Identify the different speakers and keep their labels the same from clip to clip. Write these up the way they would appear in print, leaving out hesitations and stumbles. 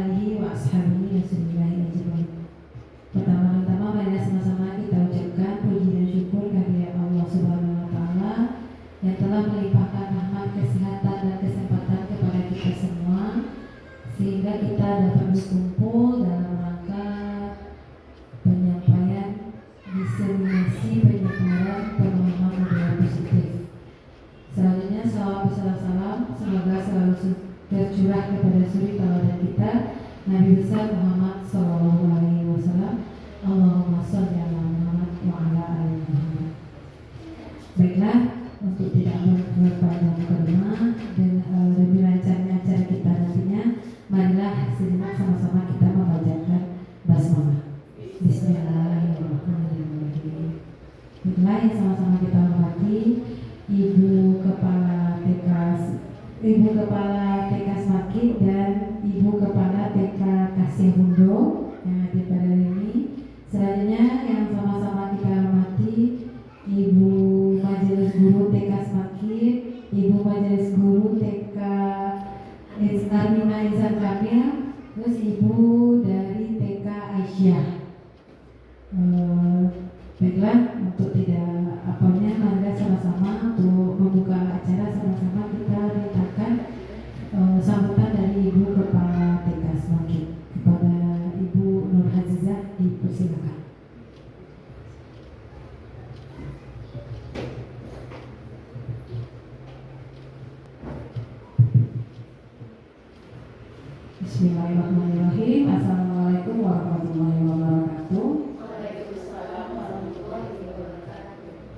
Speaker 1: alihi wa ashabihi ajmain. Pertama-tama marilah sama-sama kita ucapkan puji dan syukur kehadirat Allah Subhanahu wa taala yang telah melimpahkan rahmat, kesehatan dan kesempatan kepada kita semua sehingga kita dapat berkumpul dalam rangka penyampaian diseminasi penyebaran pemahaman budaya positif. Selanjutnya salawat beserta salam semoga selalu tercurah kepada suri tauladan kita Nabi besar Muhammad sallallahu alaihi wasallam. Allahumma shalli ala Muhammad wa ala ali Muhammad. Baiklah, untuk tidak berpanjang kalimat dan lebih lancarnya acara kita nantinya, marilah sejenak sama-sama kita membacakan basmalah. Bismillahirrahmanirrahim. Baiklah, yang sama-sama kita hormati Ibu Kepala TK Semakin dan Ibu Kepala TK Kasihhundo yang hadir pada hari ini. Selanjutnya yang sama-sama kita hormati Ibu Majelis Guru TK Semakin, Ibu Majelis Guru TK Armina Izan Kamil, terus Ibu dari TK Aisyah. Baiklah, untuk tidak apanya, marilah sama-sama untuk membuka acara sama-sama kita mintakan sambutan dari Ibu Kepala TK Semakin. Kepada Ibu Nur Hazizah dipersilakan. Bismillahirrahmanirrahim. Assalamualaikum warahmatullahi wabarakatuh.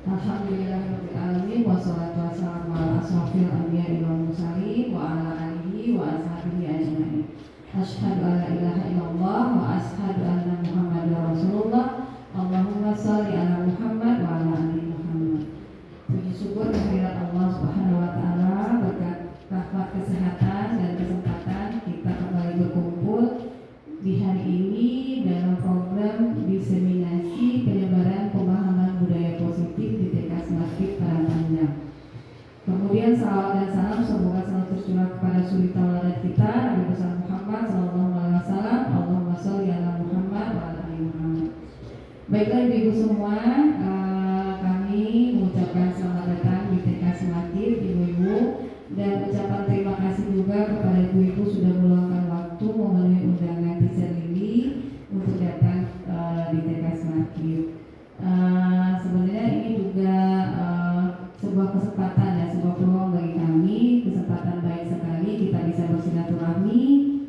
Speaker 1: Alhamdulillahirabbil alamin wassalatu wassalamu ala asrofil anbiya'i wal mursalin wa ala alihi wa ashabihi ajmain. Asyhadu an la ilaha illallah wa asyhadu anna Muhammadar Rasulullah. Allahumma shalli ala Muhammad wa ala ali Muhammad. Puji syukur kehadirat Allah Subhanahu wa taala, berkat rahmat, kesehatan dan kesempatan kita kembali berkumpul di hari ini dalam program diseminasi penyebaran pemahaman budaya positif di TK Semakin Parapanjang. Kemudian salawat dan salam semoga selalu tercurah kepada suri tauladan kita Nabi besar Muhammad sallallahu alaihi wasallam. Allahumma shalli ala Muhammad wa ala ali Muhammad. Baiklah ibu-ibu semua, kami mengucapkan selamat datang di TK Semakin ibu-ibu, dan ucapan terima kasih juga kepada ibu-ibu sudah meluangkan waktu memenuhi undangan Teacher Lily untuk datang di TK Semakin. Sebenarnya ini juga sebuah kesempatan ya, sebuah peluang bagi kami, kesempatan baik sekali kita bisa bersilaturahmi,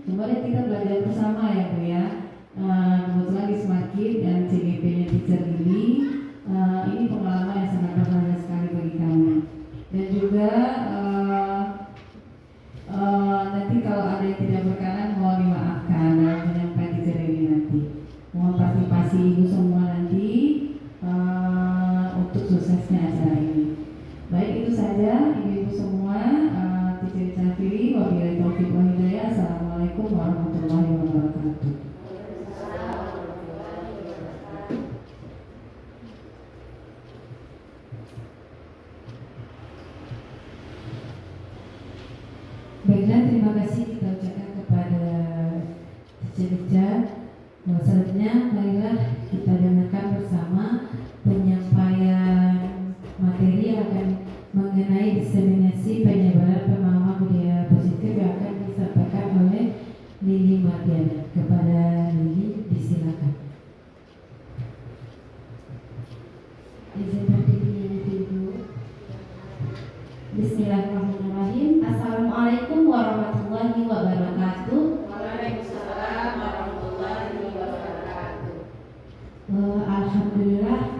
Speaker 1: kemudian kita belajar bersama ya Bu ya. Kebetulan di Semakin dan CGP-nya Teacher Lily, ini pengalaman yang sangat berharga sekali bagi kami. Dan juga nanti kalau ada yang tidak berkenan mohon dimaafkan dalam menyampaikan Teacher Lily nanti. Mohon partisipasi ibu semua nanti untuk suksesnya acara ini. Baik, itu saja ibu-ibu semua. Teacher Syafiri, wabillahi taufiq wal hidayah. Assalamualaikum warahmatullahi wabarakatuh. Baiklah, terima kasih kita ucapkan kepada teacher. Selanjutnya marilah kita dengarkan bersama penyampaian materi yang akan mengenai diseminasi penyebaran pemahaman budaya positif yang akan disampaikan oleh Lili Mardiana. Kepada Lili, disilakan. Izinkan diri dulu.
Speaker 2: Bismillahirrahmanirrahim. Assalamualaikum warahmatullahi wabarakatuh.
Speaker 3: Waalaikumsalam warahmatullahi wabarakatuh.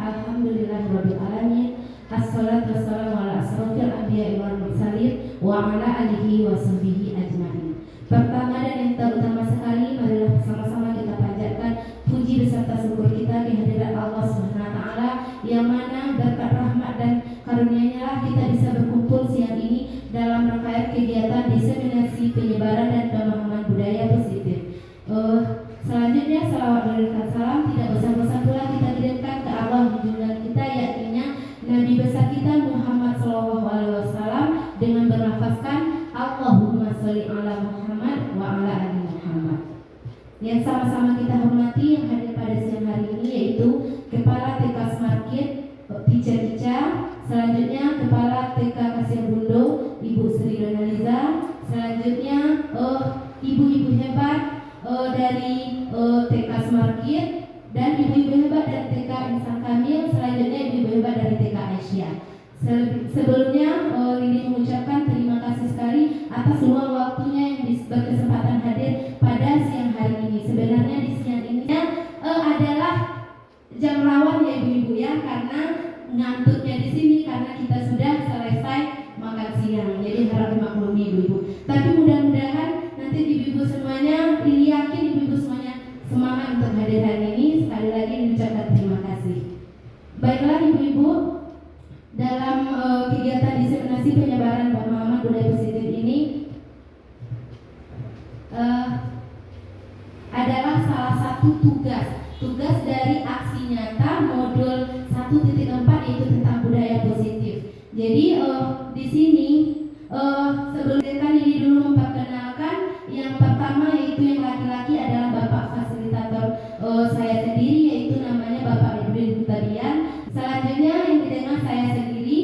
Speaker 2: Alhamdulillahirabbil alamin. Assalatu wassalamu ala asrofil anbiya'i wal mursalin wa ala alihi wa sahbihi ajmain. Pertama dan yang terutama sekali, marilah sama-sama kita panjatkan puji beserta syukur kita kehadirat Allah Subhanahu wa taala, yang mana berkat rahmat dan karunia-Nya lah kita bisa berkumpul siang ini dalam rangkaian kegiatan diseminasi penyebaran dan pemahaman budaya positif. Selanjutnya salawat dan salam tidak bosan-bosan pula kita kirimkan ke Allah junjungan kita, yakni Nabi besar kita Muhammad sallallahu alaihi wasallam, dengan berlafazkan Allahumma sholli ala Muhammad wa ala ali Muhammad. yang sama-sama kita hormati yang hadir pada siang hari ini, yaitu Kepala TK Smart Kid Teacher Ica, selanjutnya Kepala TK Kasihan Bundo Ibu Sri Donaliza, selanjutnya ibu-ibu hebat dari TK Smart Kid, dan ibu-ibu hebat dari TK Insan Kamil, selanjutnya ibu-ibu hebat dari TK Aisyah. Sebelumnya Lili mengucapkan terima kasih sekali atas luang waktunya yang berkesempatan hadir pada siang hari ini. Sebenarnya di siang ini adalah jam rawan ya ibu-ibu ya, karena ngantuknya di sini karena kita sudah selesai makan siang. Jadi harap dimaklumi ibu-ibu. Tapi mudah-mudahan nanti ibu-ibu semuanya, Lili yakin ibu-ibu semuanya semangat untuk hadir hari ini. Sekali lagi mengucapkan terima kasih. Baiklah ibu-ibu, dalam kegiatan diseminasi penyebaran pemahaman budaya positif ini adalah salah satu tugas dari aksi nyata modul 1.4, yaitu tentang budaya positif. Jadi di sini sebelum ini dulu memperkenalkan yang pertama, yaitu yang laki-laki adalah Bapak fasilitator saya sendiri, yaitu namanya Bapak Edwin Hutabian. Selanjutnya yang di tengah saya sendiri,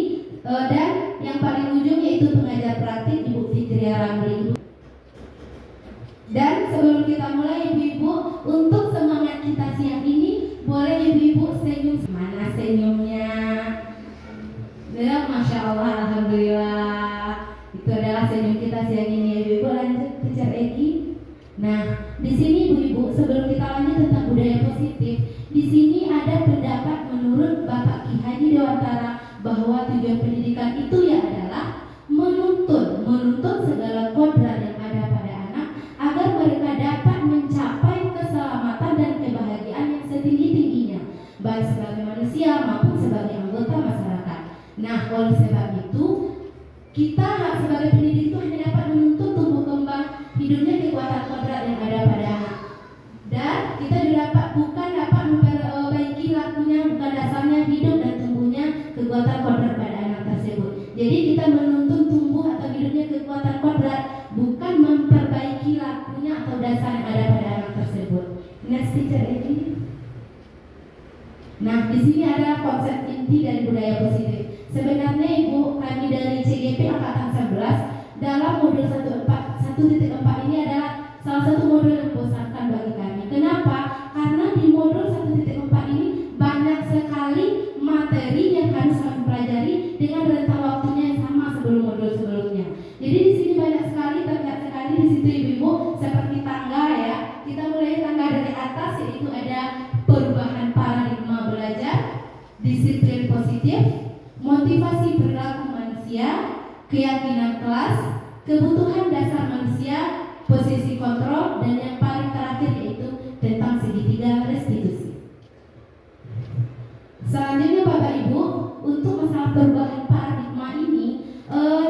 Speaker 2: dan yang paling ujung yaitu pengajar praktik Ibu Fitria Ramli. Dan sebelum kita mulai ibu-ibu, untuk semangat kita siang ini, boleh ibu-ibu senyum. Mana senyumnya? Ya, Masya Allah, Alhamdulillah. Itu adalah senyum kita siang ini ya ibu-ibu. Lanjut Teacher Egi. Nah, di sini ibu-ibu, sebelum kita lanjut tentang budaya positif, di sini ada pendapat menurut Bapak Ki Haji Dewantara bahwa tujuan pendidikan itu ya adalah menuntun segala kodrat yang ada pada anak agar mereka dapat mencapai keselamatan dan kebahagiaan yang setinggi-tingginya, baik sebagai manusia maupun sebagai anggota masyarakat. Nah, oleh sebab itu, kita sebagai pendidik itu hanya dapat menuntun tumbuh kembang hidupnya kekuatan kodrat yang ada pada anak. Dan kita juga bukan dapat memperbaiki lakunya, bukan dasarnya hidup dan tumbuhnya kekuatan kodrat pada anak tersebut. Jadi kita menuntun tumbuh atau hidupnya kekuatan kodrat, bukan memperbaiki lakunya atau dasar yang ada pada anak tersebut. Next Teacher ini. Nah, di sini ada konsep inti dari budaya positif. Sebenarnya ibu, kami dari CGP Angkatan 11 dalam modul 1.4 ini adalah salah satu modul yang membosankan bagi kami. Kenapa? Karena di modul 1.4 ini banyak sekali materi yang harus kami pelajari dengan rentang waktunya yang sama sebelum modul sebelumnya. Jadi di sini banyak sekali, terlihat sekali di situ ibu-ibu, seperti tangga ya. Kita mulai tangga dari atas, yaitu ada perubahan paradigma belajar, disiplin positif, motivasi perilaku manusia, keyakinan kelas, kebutuhan dasar manusia, posisi kontrol, dan yang paling terakhir yaitu tentang segitiga restitusi. Selanjutnya Bapak Ibu, untuk masalah perubahan paradigma ini,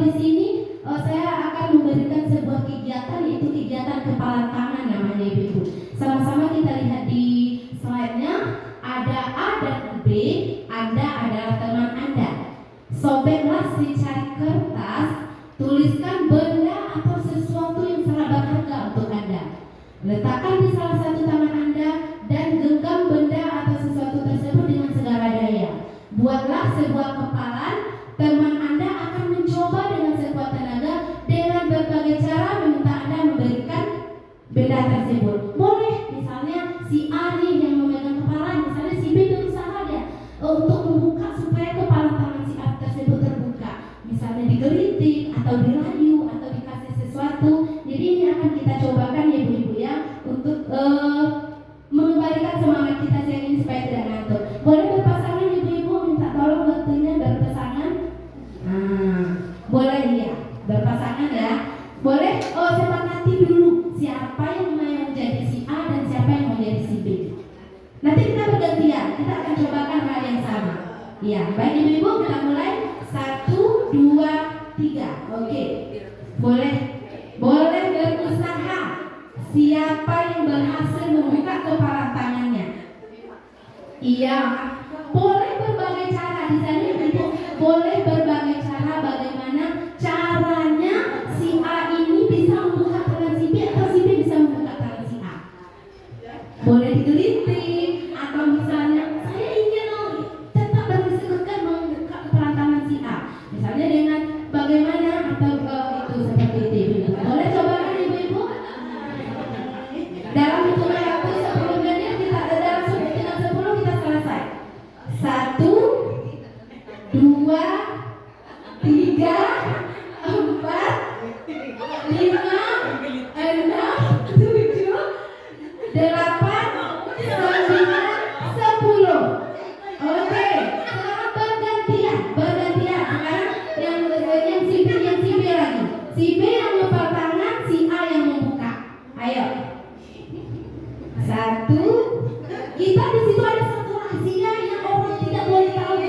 Speaker 2: di sini saya akan memberikan sebuah kegiatan, yaitu kegiatan kepala tangan namanya Ibu. Sama-sama kita lihat di slide-nya, ada A dan B, Anda adalah teman Anda. Sobeklah secari kertas, tuliskan benda atau sesuatu yang sangat berharga untuk Anda. Letakkan di salah satu tangan Anda dan genggam benda atau sesuatu tersebut dengan segala daya. Buatlah sebuah kepalan. Teman Anda akan mencoba dengan sekuat tenaga dengan berbagai cara meminta Anda memberikan benda tersebut. Boleh, misalnya si A nih yang memegang kepalan, misalnya si B berusaha dia untuk membuka supaya kepala tangan si A tersebut terbuka. Misalnya digelitik atau dirayu atau dikasih sesuatu. Jadi ini akan kita cobakan ya ibu-ibu ya, untuk mengembalikan semangat kita siang ini supaya tidak ngantuk. Boleh berpasangan ibu-ibu, minta tolong waktunya berpasangan. Boleh ya, berpasangan ya. Boleh, sepakati dulu siapa yang mau jadi si A dan siapa yang mau jadi si B. Nanti kita bergantian, kita akan cobakan hal yang sama. Iya, baik ibu-ibu, kita mulai. 1, 2, 3. Oke. Boleh berusaha. Siapa yang berhasil membuka kepala tangannya? Iya. Boleh berbagai cara. Di sana ibu boleh berbagai cara bagaimana caranya si A ini bisa membuka tangan si B atau si B bisa membuka tangan si A. boleh diteliti. Atau misalnya saya ingin tetap berkesikutkan membuka kepala tangan si A, misalnya dengan bagaimana atau itu seperti itu. Boleh cobakan ibu-ibu dalam hitungan waktu 10 menit, kita dalam hitungan 10 kita selesai. 1, 2, 3, 4, 5, 6, 7, 8, 9, 10. Oke, sekarang bergantian. Sekarang yang si B lagi. Si B yang ngepal tangan, si A yang membuka. Ayo. 1. Kita di situ ada satu rahasia yang orang tidak boleh tahu,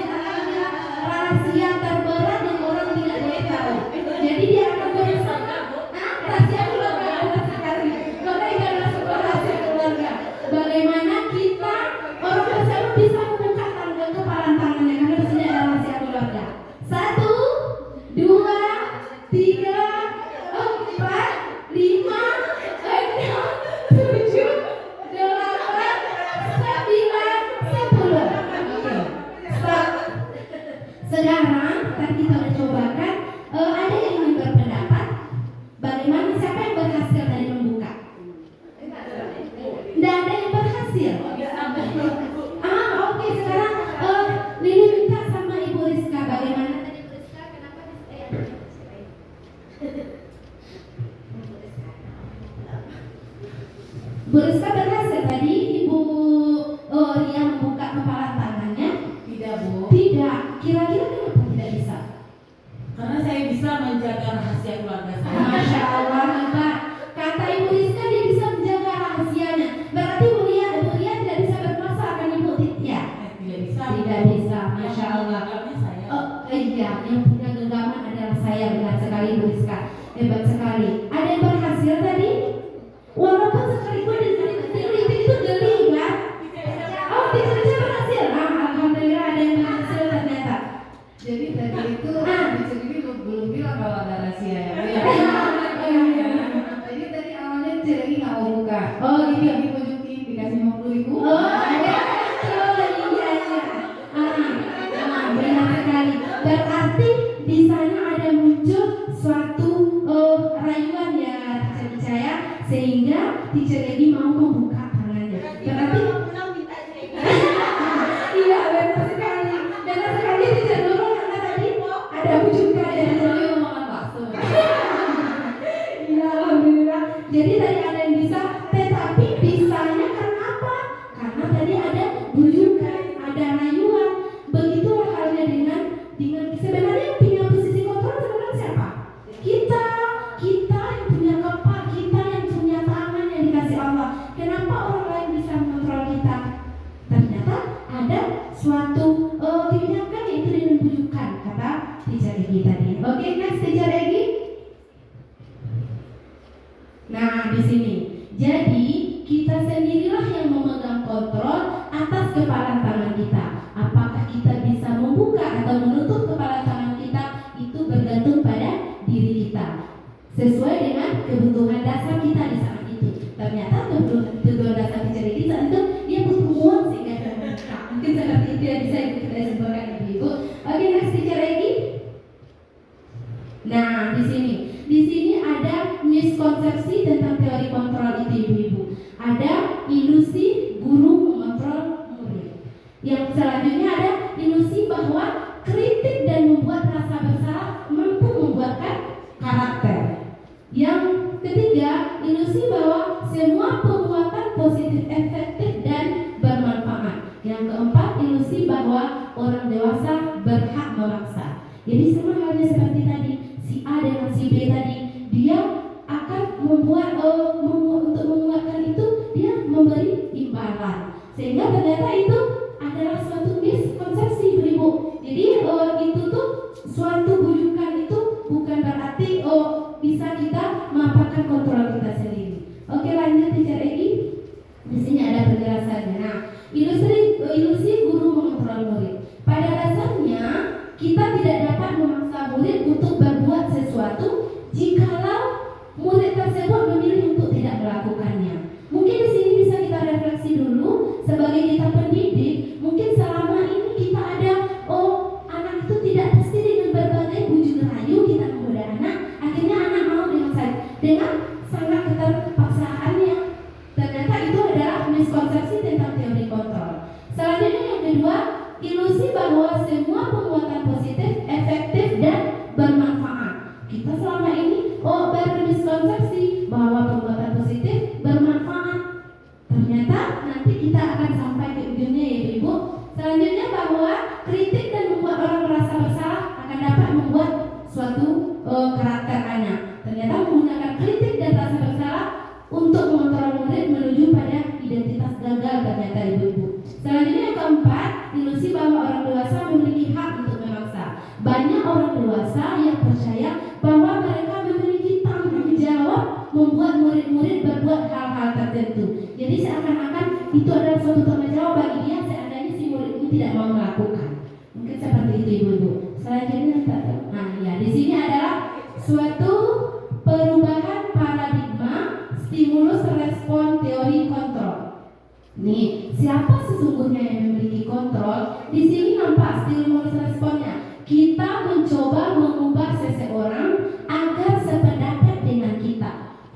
Speaker 2: rahasia terberat yang orang tidak boleh tahu. Jadi dia akan berusaha. Rahasia keluarga sekali. Maka itu adalah sebuah rahasia keluarga. Bagaimana kita orang tersebut bisa membuka kepala tangannya, karena di sini ada rahasia keluarga. 1, 2, 3, 4, 5, 6, 7, 8, 9, 10. Oke. Stop. Sekarang tadi kita udah cobakan. Ada yang ingin berpendapat bagaimana, siapa yang berhasil tadi membuka? Tidak ada yang berhasil. Oke. Sekarang Lili minta sama Ibu Rizka, bagaimana tadi Ibu Rizka, kenapa Bu Rizka berhasil tadi Ibu Ria membuka kepala tangannya?
Speaker 3: Tidak, Bu.
Speaker 2: Tidak. Kira-kira kenapa tidak bisa?
Speaker 3: Karena saya bisa menjaga rahasia keluarga saya.
Speaker 2: Masya Allah, Mbak. Kata Ibu Rizka dia bisa menjaga rahasianya. Berarti Ibu Ria tidak bisa berkuasa, akan Ibu ya?
Speaker 3: Tidak bisa.
Speaker 2: Tidak bisa. Masya Allah.
Speaker 3: Saya.
Speaker 2: Iya, yang punya genggaman adalah saya. Benar sekali Ibu Rizka. Hebat sekali. Ada yang berhasil tadi? Walaupun sekalipun diteliti itu geli kan? Tidak bisa berhasil. Alhamdulillah ada yang berhasil ternyata.
Speaker 1: Jadi tadi itu di sini belum bilang kalau ada rahasia ya. Jadi tadi awalnya Ciregi nggak mau buka.
Speaker 2: Oh gitu.
Speaker 1: Jadi ditunjukin dikasih 50.000.
Speaker 2: Iya. Benar sekali. Berarti di sana ada muncul suatu rayuan ya, Teacher Cahaya, sehingga Teacher Egi mau membuka tangannya. Berarti iya, benar sekali. Benar sekali Teacher Nurul, karena tadi ada bujukan ya. Iya, alhamdulillah. Jadi tadi ada yang bisa, tetapi bisanya karena apa? Karena tadi ada bujukan, ada rayuan. Begitulah halnya dengan sebenarnya yang punya posisi kontrol sebenarnya siapa? Kita yang punya kepala, kita yang punya tangan yang dikasih Allah. Kenapa orang lain bisa mengontrol kita? Ternyata ada suatu kebijakan, yaitu dengan bujukan, kata Teacher Egi tadi. Oke, next Teacher Egi. Nah, di sini. Jadi kita sendirilah yang memegang kontrol atas kepala tangan kita. Apakah kita bisa membuka atau menutup kepala tangan kita, itu bergantung pada diri kita, sesuai dengan kebutuhan dasar kita di saat itu. Ternyata kebutuhan dasar Teacher Egi saat itu dia butuh uang sehingga dia membuka. Mungkin seperti itu yang bisa kita simpulkan ibu-ibu. Oke, next Teacher Egi. Nah, di sini ada miskonsepsi tentang teori kontrol itu ibu-ibu. Ada ilusi guru mengontrol murid. Yang selanjutnya ada ilusi bahwa kritik dan membuat rasa bersalah mampu membuatkan karakter. Yang ketiga, ilusi bahwa semua perbuatan positif efektif dan bermanfaat. Yang keempat, ilusi bahwa orang dewasa berhak memaksa. Jadi sama halnya seperti tadi, si A dengan si B tadi, dia akan membuat untuk menguatkan itu dia memberi imbalan, sehingga ternyata itu adalah suatu miskonsepsi ibu. Jadi itu tuh suatu bujukan, itu bukan berarti bisa kita memanfaatkan kontrol kita sendiri. Oke, lanjut Teacher Egi. Di sini ada penjelasannya. Nah, ilusi guru mengontrol murid. Pada dasarnya kita tidak dapat memaksa murid untuk berbuat sesuatu jikalau murid tersebut memilih untuk tidak melakukannya. Mungkin di sini bisa kita refleksi kita akan sampai ke ujungnya ya Ibu. Selanjutnya bahwa kritik dan membuat orang merasa bersalah akan dapat membuat suatu karakter anak. Ternyata menggunakan kritik dan rasa bersalah untuk mengontrol murid menuju pada identitas gagal ternyata ibu-ibu. Selanjutnya yang keempat, ilusi bahwa orang dewasa memiliki hak untuk memaksa. Banyak orang dewasa yang percaya bahwa mereka memiliki tanggung jawab membuat murid-murid berbuat hal-hal tertentu. Jadi seakan-akan itu adalah suatu tanggung jawab bagi dia seandainya si murid ini tidak mau melakukan. Mungkin seperti itu ibu-ibu. Selanjutnya di sini adalah suatu perubahan paradigma stimulus respon teori kontrol. Nih, siapa sesungguhnya yang memiliki kontrol? Di sini nampak stimulus responnya. Kita mencoba mengubah seseorang agar sependapat dengan kita.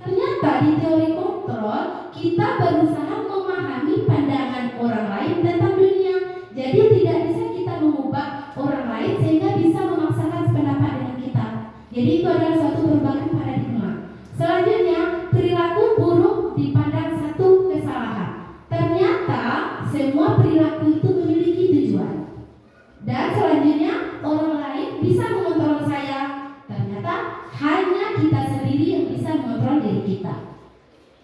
Speaker 2: Ternyata di teori kontrol kita berusaha memahami pandangan orang lain tentang dunia. Jadi tidak bisa kita mengubah orang lain sehingga bisa memaksakan sependapat dengan kita. Jadi itu adalah suatu perubahan paradigma. Selanjutnya, perilaku buruk dipandang satu kesalahan. Ternyata semua perilaku itu memiliki tujuan. Dan selanjutnya, orang lain bisa mengontrol saya. Ternyata hanya kita sendiri yang bisa mengontrol diri kita.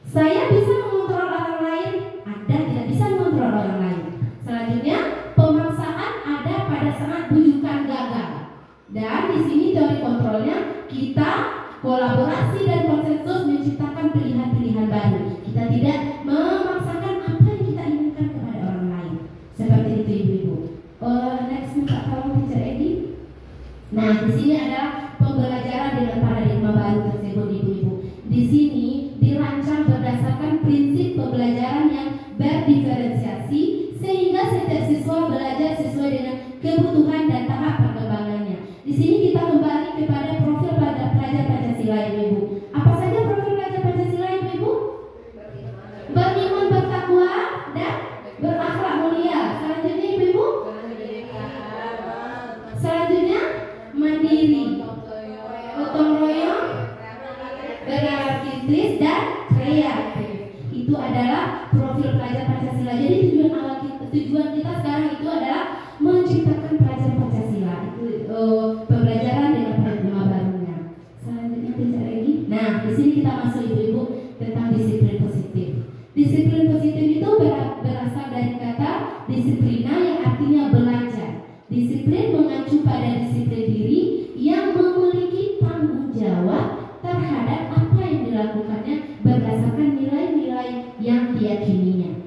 Speaker 2: Saya bisa mengontrol orang lain, Anda tidak bisa mengontrol orang lain. Selanjutnya, pemaksaan ada pada saat bujukan gagal. Dan di sini teori kontrolnya kita kolaborasi dan konsensus menciptakan pilihan-pilihan baru. Kita tidak memaksakan apa yang kita inginkan kepada orang lain. Seperti itu ibu-ibu. Next minta tolong Teacher Edi. Nah, di sini adalah pembelajaran dengan paradigma baru tersebut ibu-ibu. Di sini dirancang berdasarkan prinsip pembelajaran yang berdiferensiasi sehingga setiap siswa belajar sesuai dengan kebutuhan dan tahap perkembangannya. Di sini kita kembali kepada profil pelajar Pancasila ibu-ibu. Apa saja profil pelajar Pancasila ibu-ibu? Beriman, bertakwa, dan berakhlak mulia. Selanjutnya ibu-ibu? Selanjutnya mandiri, gotong royong, berarti dan kreatif. Itu adalah profil pelajar Pancasila. Jadi tujuan kita sekarang itu adalah menciptakan pelajar Pancasila. Itu pembelajaran dengan paradigma barunya. Selanjutnya Teacher Egi. Nah, di sini kita masuk ibu-ibu tentang disiplin positif. Disiplin positif itu berasal dari kata disiplina yang artinya belajar. Disiplin mengacu pada disiplin diri yang memiliki tanggung jawab terhadap apa yang dilakukannya berdasarkan nilai-nilai yang diyakininya.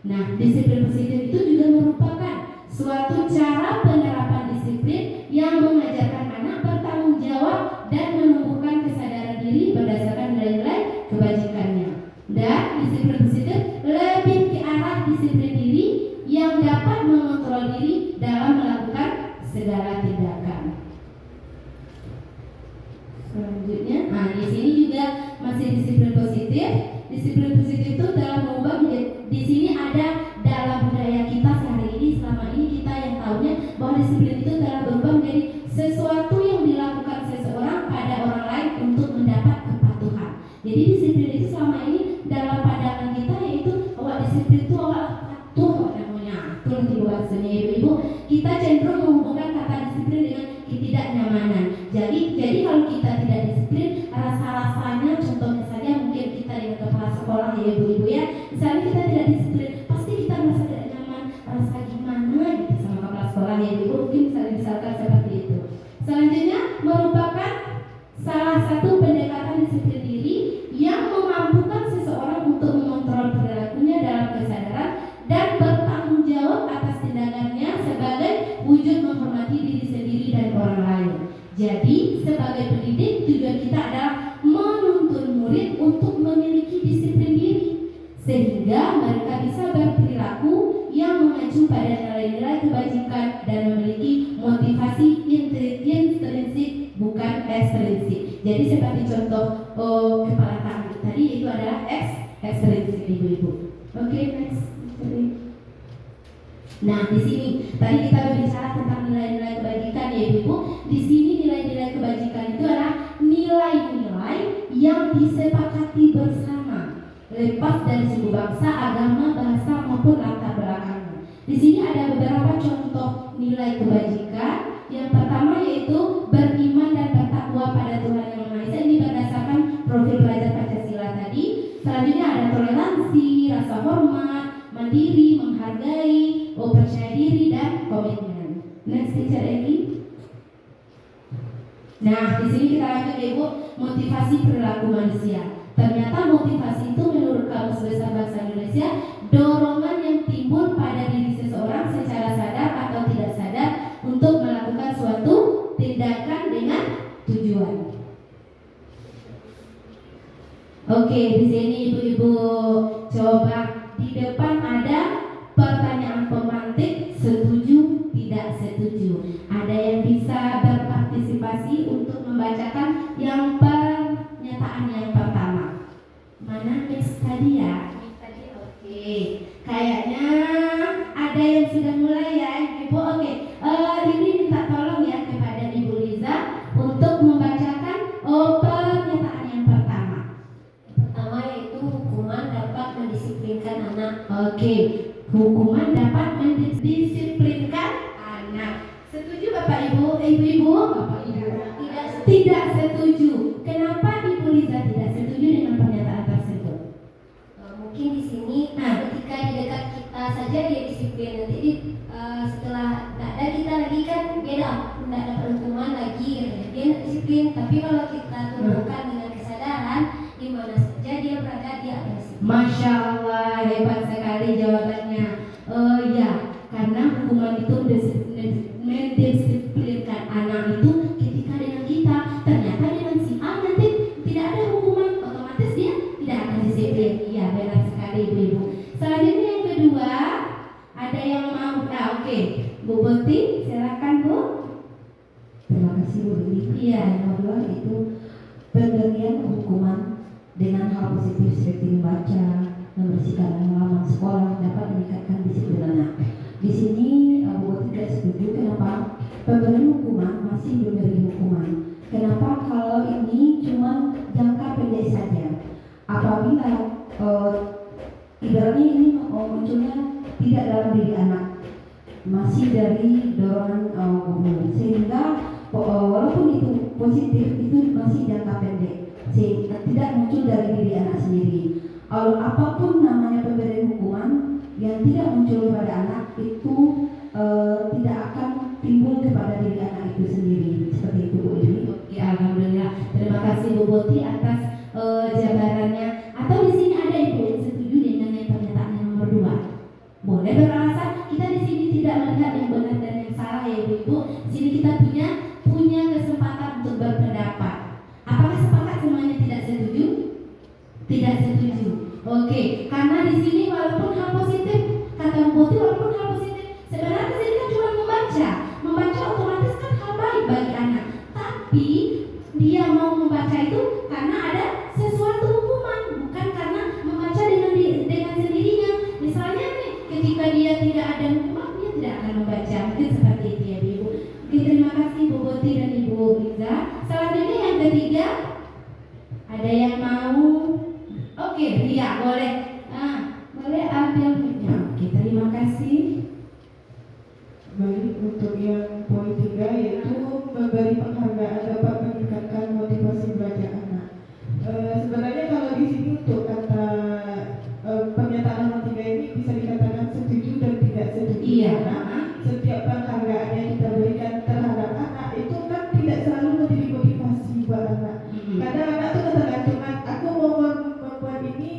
Speaker 2: Nah, disiplin positif itu juga merupakan suatu cara penerapan disiplin yang mengajarkan anak bertanggung jawab dan menumbuhkan kesadaran diri berdasarkan nilai-nilai kebajikannya. Dan disiplin positif lebih ke arah disiplin diri yang dapat mengontrol diri dalam melakukan segala tindakan. Selanjutnya, di sini juga masih disiplin positif. Disiplin positif itu dalam mengubah di sini ada dalam budaya kita sehari ini. Selama ini kita yang tahunya bahwa disiplin itu telah berubah menjadi sesuatu yang dilakukan seseorang pada orang lain untuk mendapat kepatuhan. Jadi disiplin itu selama ini dalam pandangan kita yaitu bahwa disiplin itu patuh namanya. Itu dibuat seni ibu-ibu. Kita cenderung menghubungkan kata disiplin dengan ketidaknyamanan. Jadi kalau kita tidak disiplin, rasa-rasanya contohnya saja mungkin kita dengan kepala sekolah ya ibu-ibu ya. Misalnya kita tidak disiplin, pasti kita merasa tidak nyaman, rasa gimana gitu sama kepala sekolah ya ibu. Mungkin misalkan seperti itu. Selanjutnya merupakan salah satu pendekatan disiplin diri yang memampukan seseorang untuk mengontrol perilakunya dalam kesadaran dan bertanggung jawab atas tindakannya sebagai wujud menghormati diri sendiri dan orang lain. Jadi sebagai pendidik tujuan kita adalah menuntun murid untuk memiliki disiplin diri sehingga mereka bisa berperilaku yang mengacu pada nilai-nilai kebajikan dan memiliki motivasi intrinsik bukan ekstrinsik. Jadi seperti contoh kepala tangan tadi itu adalah ekstrinsik ibu-ibu. Oke, next. Nah, di sini tadi kita berbicara tentang nilai-nilai kebajikan ya ibu. Di sini nilai-nilai kebajikan itu adalah nilai-nilai yang disepakati bersama, lepas dari suku bangsa, agama, bahasa maupun nilai kebajikan. Yang pertama yaitu beriman dan bertakwa pada Tuhan Yang Maha Esa. Ini berdasarkan profil pelajar Pancasila tadi. Selanjutnya ada toleransi, rasa hormat, mandiri, menghargai, percaya diri dan komitmen. Next teacher Egi. Nah, di sini kita lanjut Ibu, motivasi perilaku manusia. Ternyata motivasi itu menurut Kamus Besar Bahasa Indonesia dorongan yang timbul pada diri seseorang secara sadar atau tidak sadar untuk melakukan suatu tindakan dengan tujuan. Oke, di sini ibu-ibu coba di depan ada pertanyaan pemantik, setuju tidak setuju. Ada yang bisa berpartisipasi untuk membacakan yang pernyataan yang pertama. Mana Miss tadi ya? Tadi oke. Kayaknya ada yang sudah mulai ya ibu. Oke. Ini minta tolong ya kepada Ibu Liza untuk membacakan pernyataan yang pertama.
Speaker 4: Pertama yaitu hukuman dapat mendisiplinkan anak.
Speaker 2: Oke, hukuman dapat mendisiplinkan anak. Setuju Bapak Ibu? Ibu-ibu? Bapak Ibu? Tidak setuju. Kenapa Ibu Liza tidak setuju dengan pernyataan tersebut?
Speaker 4: Mungkin di sini ketika di dekat kita saja dia disiplin, nanti setelah tidak ada kita lagi kan beda, tidak dapat hukuman lagi gitu. Dia disiplin, tapi kalau kita tumbuhkan dengan kesadaran di mana saja dia berada dia akan disiplin.
Speaker 2: Masya Allah, hebat sekali jawabannya. Ya, karena hukuman itu mendisiplinkan anak itu ketika dengan kita. Ternyata dengan si A nanti tidak ada hukuman, otomatis dia tidak akan disiplin. Iya, benar sekali ibu-ibu. Selanjutnya yang kedua, ada yang mau. Oke, Bu Boti, silakan Bu.
Speaker 5: Terima kasih Bu Lili.
Speaker 2: Iya.
Speaker 5: Yang kedua itu pemberian hukuman dengan hal positif seperti membaca, membersihkan halaman sekolah dapat meningkatkan disiplin anak. Di sini Bu Boti tidak setuju. Kenapa? Pemberian hukuman masih memberi hukuman. Kenapa? Kalau ini cuma jangka pendek saja. Apabila ibaratnya ini munculnya tidak dalam diri anak, masih dari dorongan guru, sehingga walaupun itu positif itu masih jangka pendek, sehingga tidak muncul dari diri anak sendiri. Apapun namanya pemberian hukuman yang tidak muncul pada anak itu tidak akan timbul kepada diri anak itu sendiri. Seperti itu Bu Lili.
Speaker 2: Ya, alhamdulillah. Terima kasih Bu Boti atas jabarannya. Atau di sini ada ibu yang setuju dengan yang pernyataan yang nomor 2. Boleh beralasan. Kita di sini tidak melihat yang benar dan yang salah ya ibu-ibu. Di sini kita punya kesempatan untuk berpendapat. Apakah sepakat semuanya tidak setuju? Tidak setuju. Oke, karena di sini walaupun hal positif, kata Bu Boti, walaupun hal positif, sebenarnya di sini kan cuma membaca otomatis kan hal baik bagi anak. Tapi dia mau membaca itu karena ada sesuatu hukuman, bukan karena membaca dengan sendirinya. Misalnya nih, ketika dia tidak ada hukuman, dia tidak akan membaca. Mungkin seperti itu ya Ibu. Oke, terima kasih Bu Boti dan Ibu Liza. Selanjutnya yang ketiga, ada yang mau? Oke, Ria boleh. Boleh ambil mic-nya. Oke, terima kasih.
Speaker 6: Baik, untuk yang poin 3 yaitu memberi penghargaan dapat meningkatkan motivasi belajar anak. Sebenarnya kalau di sini untuk kata pernyataan nomor 3 ini bisa dikatakan setuju dan tidak setuju.
Speaker 2: Iya.
Speaker 6: Karena setiap penghargaan yang kita berikan terhadap anak itu kan tidak selalu menjadi motivasi buat anak. Kadang anak itu ketergantungan, aku mau membuat ini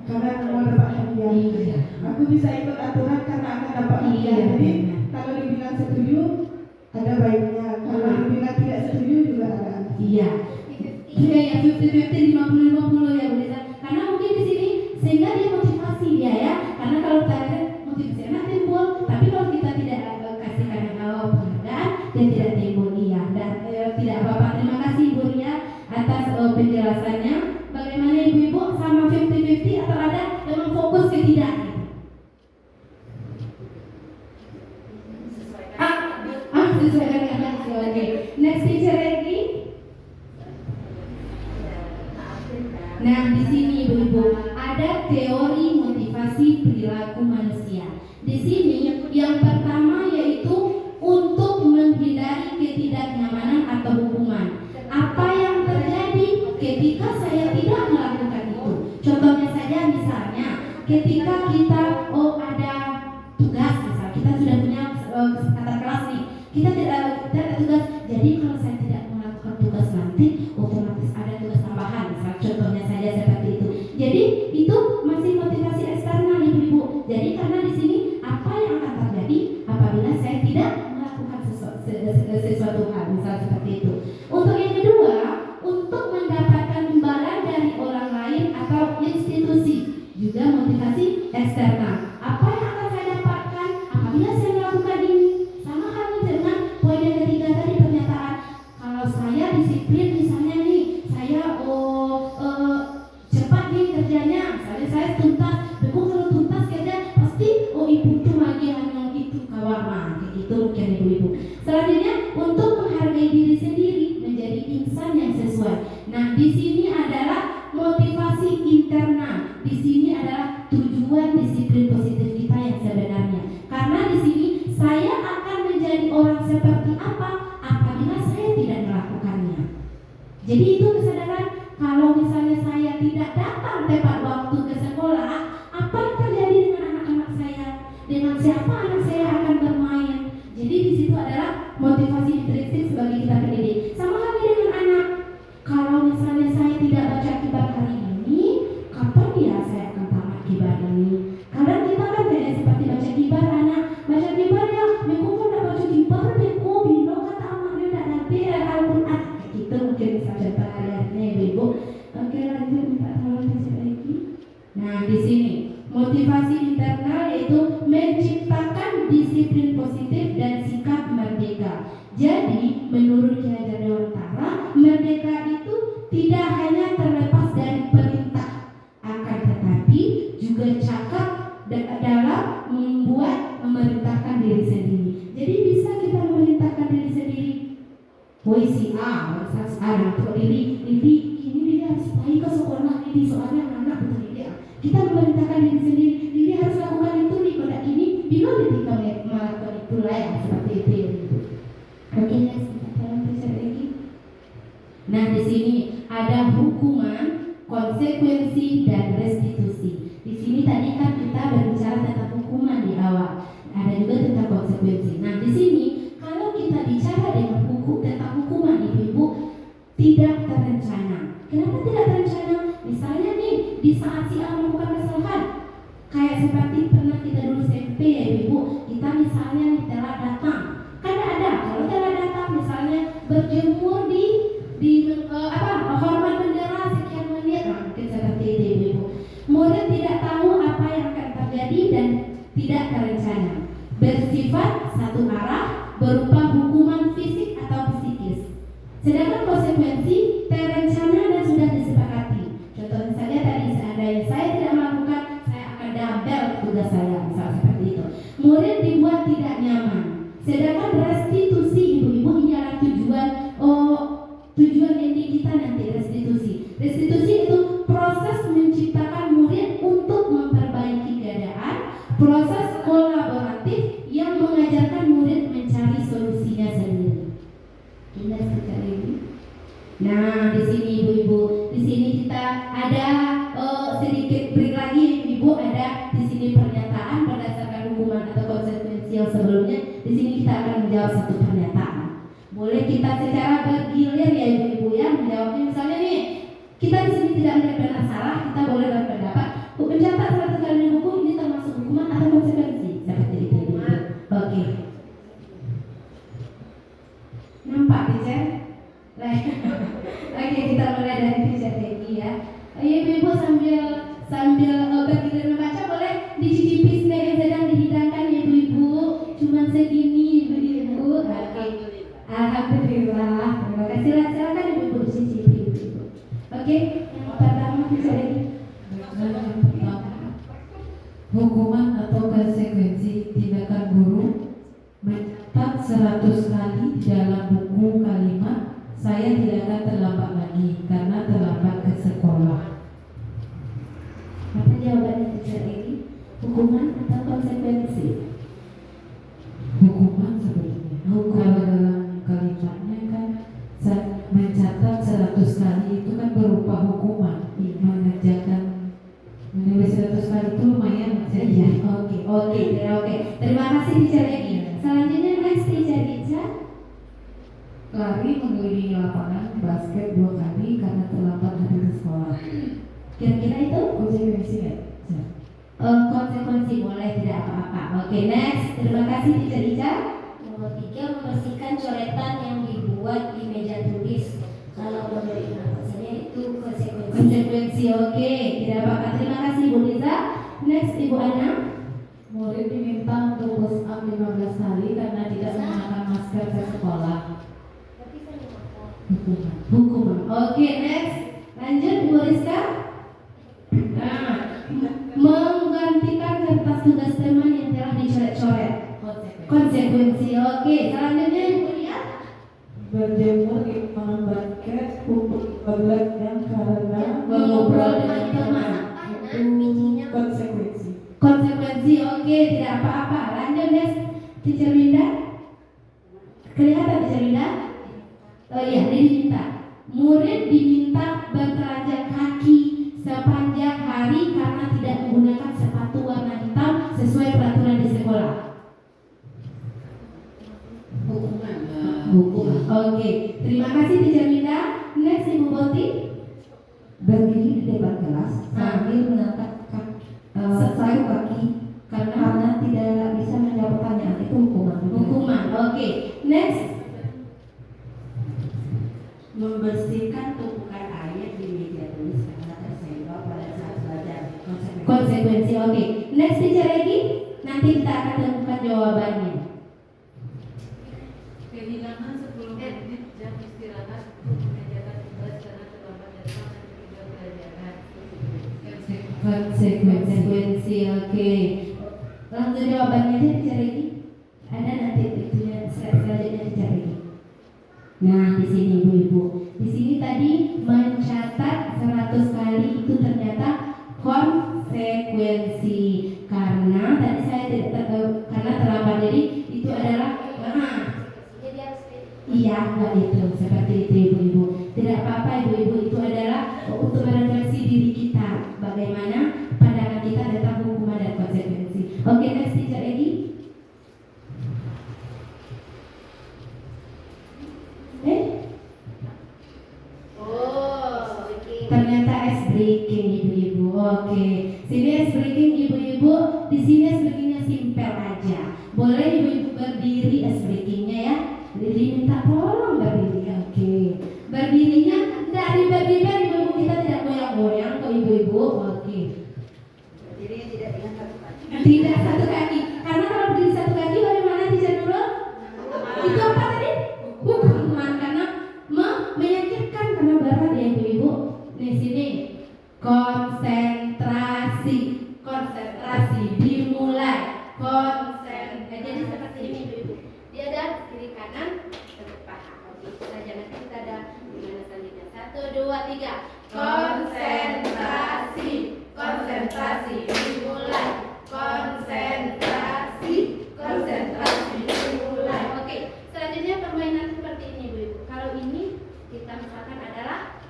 Speaker 6: karena mau dapat hadiah.
Speaker 2: Iya.
Speaker 6: Aku bisa ikut aturan karena akan dapat hadiah.
Speaker 2: Iya.
Speaker 6: Jadi kalau dibilang setuju ada baiknya, kalau dibilang tidak setuju juga ada.
Speaker 2: Iya. Iya ya, 50-50, 50-50 ya Bu Liza. Karena mungkin di sini sehingga dia motivasi dia ya. Karena kalau kita motivasi anak timbul, tapi kalau kita tidak kasihkan penghargaan, dia tidak timbul iya. Dan tidak apa-apa. Terima kasih Bu Ria atas penjelasannya. Bagaimana ibu-ibu sama 50-50 atau ada memang fokus ke tidak? Sesuaikan dengan oke. Next teacher lagi. Nah, di sini ibu-ibu ada teori motivasi perilaku manusia. Di sini yang pertama yaitu untuk kita ada tugas, misal kita sudah punya kesepakatan kelas nih, kita tidak ada tugas. Jadi kalau saya tidak melakukan tugas nanti, otomatis ada tugas tambahan. Misal contohnya saja seperti itu. Jadi itu masih motivasi eksternal ibu-ibu. Jadi karena di sini apa yang akan terjadi apabila saya tidak melakukan sesuatu hal, misal seperti itu. Untuk yang kedua, untuk mendapatkan imbalan dari orang lain atau institusi, juga motivasi eksternal. Apa yang akan saya dapatkan apabila saya melakukan ini? Sama halnya dengan poin yang ketiga tadi, pernyataan. Kalau saya disiplin, misalnya nih, saya cepat nih kerjanya, misalnya saya tuntas. Ibu kalau tuntas kerja pasti ibu tuh lagi hanya itu kawan, kayak gitu mungkin ibu-ibu. Selanjutnya, untuk menghargai diri sendiri, menjadi insan yang sesuai. Nah, di sini adalah motivasi internal. Di sini adalah tujuan disiplin positif kita yang sebenarnya. Karena di sini saya akan menjadi orang seperti apa apabila saya tidak melakukannya. Jadi itu kesadaran, kalau misalnya saya tidak datang tepat waktu ke sekolah, apa yang terjadi dengan anak-anak saya? Dengan siapa anak saya akan bermain? Jadi di situ adalah motivasi intrinsik sebagai kita pendidik. Sama halnya dengan anak. Kalau misalnya saya tidak baca kibar hari ini, kapan ya saya akan tamat kibar ini? Kadang kita kan kayak seperti baca kibar anak, baca kibar ya, minggu pun tidak baca kibar, minggu bino kata amaknya tidak nanti Al-Quran. Itu mungkin bisa contoh hari-harinya ibu-ibu. Oke, lanjut minta tolong kasih lagi. Nah, di sini motivasi internal yaitu menciptakan disiplin positif dan sikap merdeka. Jadi, menurut Ki Hajar Dewantara, merdeka itu tidak hanya terlepas dari perintah, akan tetapi juga cakap dalam memerintahkan diri sendiri. Jadi bisa kita memerintahkan diri sendiri. Woi si A, sekarang untuk diri ini dia harus pergi ke sekolah ini, soalnya anak betul dia. Kita memerintahkan diri sendiri, diri harus lakukan itu nih, kalau ini bila ketika melakukan itu lah yang seperti itu. Oke, next kita tolong baca lagi. Nah, di sini ada hukuman, konsekuensi dan restitusi. Di sini tadi kan kita berbicara tentang hukuman di awal, ada juga tentang konsekuensi. Nah, di sini kalau kita bicara dengan tentang hukuman, ibu-ibu, tidak terencana. Kenapa tidak terencana? Misalnya nih, di saat si A melakukan kesalahan, kayak seperti pernah kita dulu SMP ya ibu, kita misalnya telat datang, kan ada. Kalau telat datang, misalnya berjemur di hormat bendera sekian menit, mungkin seperti itu ibu. Murid tidak tahu apa yang akan terjadi dan tidak terencana, bersifat satu arah, berupa hukuman fisik atau psikis. Sedangkan konsekuensi terencana dan sudah disepakati. Contohnya saja tadi, seandainya saya tidak melakukan, saya akan double tugas saya, misal seperti itu. Murid dibuat tidak nyaman. Sedangkan restitusi, ibu-ibu, ini adalah tujuan ending kita nanti, restitusi. Restitusi itu proses menciptakan murid untuk memperbaiki keadaan, proses kolaboratif yang mengajarkan murid mencari solusinya sendiri. Kita sekali ini. Nah, di sini ibu-ibu, di sini kita ada sedikit break lagi ibu-ibu, ada di sini pernyataan berdasarkan hukuman atau konsekuensi yang sebelumnya. Di sini kita akan menjawab satu pernyataan. Boleh kita secara bergilir ya ibu-ibu ya menjawabnya. Misalnya nih, kita di sini tidak melihat benar salah, kita boleh berpendapat. Mencatat 100 kali buku ini termasuk hukuman atau konsekuensi? Seperti itu ibu-ibu. Oke. Nampak teacher? Oke, kita mulai dari teacher Peggy ya. Ibu-ibu sambil bergilir membaca, boleh dicicipi snack yang sedang dihidangkan ya ibu-ibu. Cuman segini ibu-ibu. Oke. Alhamdulillah. Terima kasih lah. Silakan ibu-ibu dicicipi ibu-ibu. Oke, yang pertama teacher Peggy.
Speaker 1: Hukuman atau konsekuensi tindakan guru mencatat 100 kali di dalam buku kalimat saya tidak akan terlambat lagi karena terlambat ke sekolah.
Speaker 2: Apa jawabannya teacher Peggy? Hukuman atau konsekuensi?
Speaker 1: Hukuman sebetulnya. Kalau dalam kalimatnya kan mencatat 100 kali itu kan berupa hukuman. Mengerjakan menulis 100 kali itu lumayan.
Speaker 2: Oke, oke. Terima kasih Teacher Egi. Selanjutnya next Teacher Ica.
Speaker 1: Lari mengelilingi lapangan basket 2 kali karena terlambat hadir ke sekolah.
Speaker 2: Kira-kira itu
Speaker 1: Konsekuensi ya?
Speaker 2: konsekuensi, boleh, tidak apa-apa. Oke, next. Terima kasih Teacher Ica.
Speaker 4: Nomor 3, membersihkan coretan yang dibuat di meja tulis. Kalau menurut saya itu konsekuensi.
Speaker 2: Konsekuensi, oke, tidak apa-apa. Terima kasih Bu Liza. Next Ibu Ana.
Speaker 1: Murid diminta untuk push up 15 kali karena tidak menggunakan masker ke sekolah.
Speaker 4: Tapi saya lupa.
Speaker 2: Hukuman. Oke, next. Lanjut Bu Rizka. Nah, menggantikan kertas tugas teman yang telah dicoret-coret. Konsekuensi. Oke, selanjutnya Ibu Lia.
Speaker 6: Berjemur di lapangan basket pukul 12 jam karena
Speaker 2: Mengobrol dengan teman.
Speaker 6: itu konsekuensi.
Speaker 2: Konsekuensi, oke, tidak apa-apa. Lanjut next, Teacher Winda. Kelihatan Teacher Winda? Oh iya, ini diminta. Murid diminta bertelanjang kaki sepanjang hari karena tidak menggunakan sepatu warna hitam sesuai peraturan di sekolah. Hukuman. Oke, terima kasih Teacher Winda. Next Ibu Boti.
Speaker 5: Berdiri di depan kelas sambil mengangkat sayap kaki karena tidak bisa menjawab pertanyaan, itu hukuman.
Speaker 2: Hukuman. Oke, next.
Speaker 3: Membersihkan tumpukan air di meja tulis karena tersenggol pada saat belajar.
Speaker 2: Konsekuensi, oke. Next Teacher Egi, nanti kita akan temukan jawabannya.
Speaker 7: Kehilangan 10 menit jam istirahat untuk mengerjakan tugas karena terlambat datang dan tidak pelajaran.
Speaker 2: Konsekuensi, oke. Langsung jawabannya aja Teacher Egi. Ada nanti itunya selanjutnya Teacher Egi. Nah, di sini Ibu-ibu. Di sini tadi mencatat 100 kali itu ternyata konsekuensi karena tadi saya tidak karena terlambat, jadi itu adalah
Speaker 4: Jadi harus
Speaker 2: iya, enggak itu seperti itu Ibu-ibu. Tidak apa-apa Ibu-ibu, itu adalah untuk merefleksi diri kita bagaimana pandangan kita tentang hukuman dan konsekuensi. Oke, next Teacher Egi. Ternyata ice breaking Ibu-ibu. Oke, sini ice breaking Ibu-ibu. Di sini ice breakingnya simpel aja. Boleh Ibu-ibu berdiri ice breakingnya ya. Jadi minta tolong berdiri. Oke, berdirinya dari berdiri Ibu-ibu, kita tidak goyang-goyang kok Ibu-ibu. Oke,
Speaker 3: Berdiri tidak dengan satu kaki.
Speaker 2: tidak satu kaki. Karena kalau berdiri satu kaki bagaimana Teacher Nurul? Itu apa tadi? Hukuman karena menyakitkan karena berat ya Ibu-ibu. Di sini konsentrasi dimulai. Jadi seperti ini Ibu-ibu. Dia ada kiri kanan tepuk paha. Oke, itu saja. Nanti kita ada gimana selanjutnya. 1, 2, 3. Konsentrasi dimulai. Konsentrasi dimulai. Oke, selanjutnya permainan seperti ini Ibu-ibu. Kalau ini kita misalkan adalah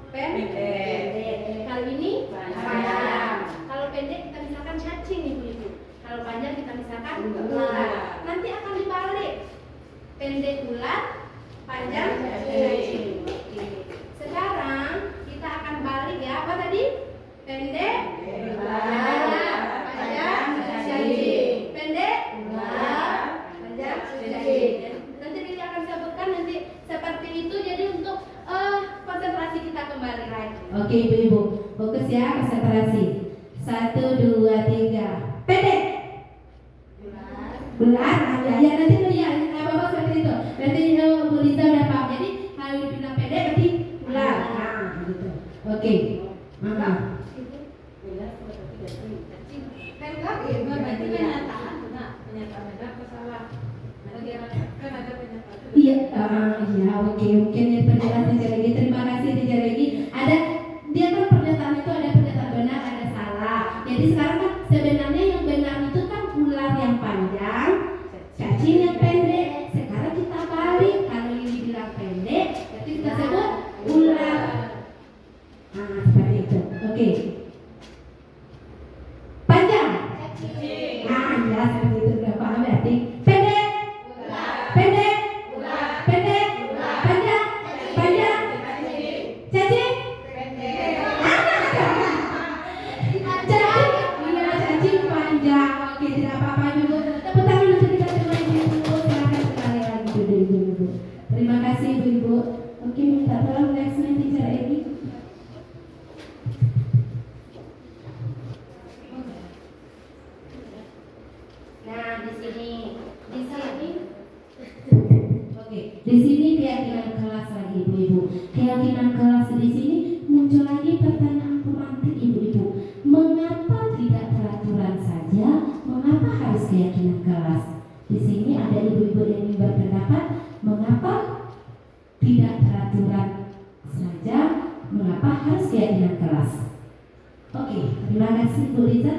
Speaker 2: pendek. Kalau ini panjang. Kalau pendek kita misalkan cacing Ibu-ibu. Kalau panjang kita misalkan ular. Nanti akan dibalik. Pendek ular, panjang cacing. Oke. Sekarang kita akan balik ya. Apa tadi? Pendek ular, panjang cacing. Pendek ular, panjang cacing. Nanti kita akan sebutkan nanti seperti itu. Jadi untuk konsentrasi kita kembali lagi. Oke Ibu-ibu, fokus ya, konsentrasi. 1, 2, 3. Pendek. Ular, ya nanti lihat apa seperti itu. Nanti Bu Liza udah paham. Jadi kalau dibilang pendek berarti ular. Nah, gitu. Oke. Mantap.
Speaker 7: Berarti penyataan, penyataan benar atau salah? Kan ada penyataan.
Speaker 2: Iya, oke, mungkin ya penjelasan Teacher Egi. Terima kasih Teacher Egi. Ada dia kan pernyataan itu ada pernyataan benar, ada salah. Jadi sekarang kan sebenarnya yang benar itu kan ular yang panjang, cacing yang pendek. Sekarang kita balik, kalau yang dibilang pendek, berarti kita sebut ular. Nah, seperti itu. Oke. Panjang. Nah, seperti itu. Udah paham berarti? Pendek, pendek, pendek, panjang, panjang, cacing, cacing panjang. Oke, tidak apa-apa dulu. Tepuk tangan untuk kita semua ibu-ibu. Silakan sekali lagi dulu ibu-ibu. Terima kasih ibu-ibu. Oke, minta tolong next teacher Egi.
Speaker 4: Nah, di sini
Speaker 2: Oke, di sini keyakinan kelas lagi ibu-ibu. Keyakinan kelas di sini muncul lagi pertanyaan pemantik ibu-ibu. Mengapa tidak peraturan saja? Mengapa harus keyakinan kelas? Di sini ada ibu-ibu yang berpendapat mengapa tidak peraturan saja? Mengapa harus keyakinan kelas? Oke, terima kasih Bu Liza.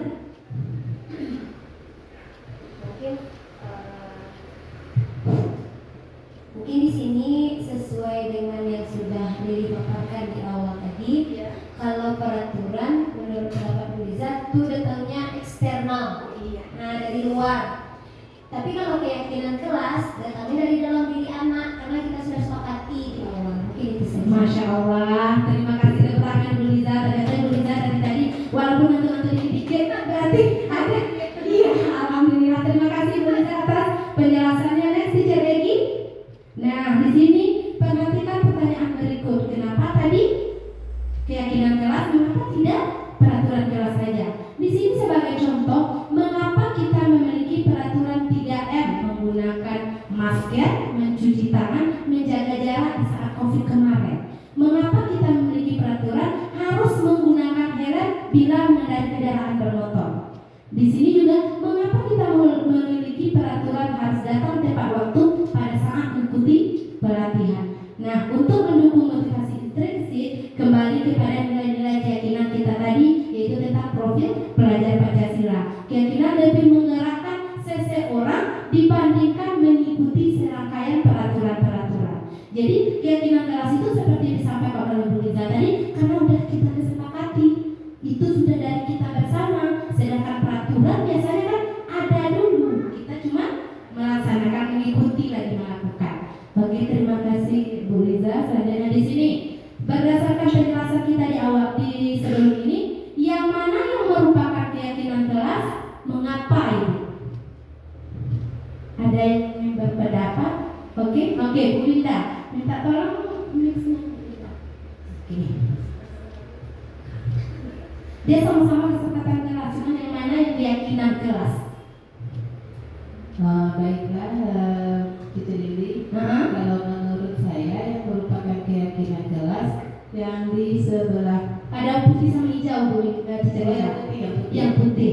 Speaker 4: mungkin di sini sesuai dengan yang sudah dipaparkan di awal tadi. Kalau peraturan menurut pendapat Bu Liza itu datangnya eksternal, nah dari luar. Tapi kalau keyakinan kelas datangnya dari dalam diri anak, karena kita sudah sepakati di awal. Mungkin itu saja.
Speaker 2: Masya Allah, terima kasih tepuk tangan Bu Liza. Ternyata Bu Liza dari tadi walaupun nanti dikit berarti ada. Iya, alhamdulillah. Terima kasih Bu Liza atas penjelasannya. Next teacher Egi. Nah, di sini perhatikan pertanyaan berikut. Kenapa tadi keyakinan kelas, mengapa tidak peraturan kelas saja? Di sini sebagai contoh, mengapa kita memiliki peraturan 3M, menggunakan masker, mencuci tangan, menjaga jarak di saat Covid kemarin. Mengapa kita memiliki peraturan harus menggunakan helm bila mengendarai kendaraan bermotor? Di sini juga mengapa kita memiliki peraturan harus datang tepat waktu pada saat mengikuti pelatihan. Nah, untuk mendukung motivasi intrinsik, kembali kepada nilai-nilai keyakinan kita tadi, yaitu tentang profil pelajar Pancasila. Keyakinan lebih menggerakkan seseorang dibandingkan mengikuti serangkaian peraturan-peraturan. Jadi keyakinan kelas itu seperti disampaikan oleh Bu Liza tadi, karena sudah kita kesepakati, itu sudah dari kita bersama. Sedangkan peraturan biasanya kan ada dulu, kita cuma melaksanakan, mengikuti lagi melakukan. Oke, terima kasih Bu Liza. Selanjutnya di sini berdasarkan penjelasan kita di awal di sebelum ini, yang mana yang merupakan keyakinan kelas, mengapa ini? Ada yang berpendapat? Oke, Bu Linda, minta tolong mixnya. Oke. Dia sama-sama kesepakatan kelas, cuma yang mana yang keyakinan kelas?
Speaker 1: Baiklah, kita Lili. Kalau menurut saya yang merupakan keyakinan kelas yang di sebelah
Speaker 2: Ada putih sama hijau Bu Linda, yang putih.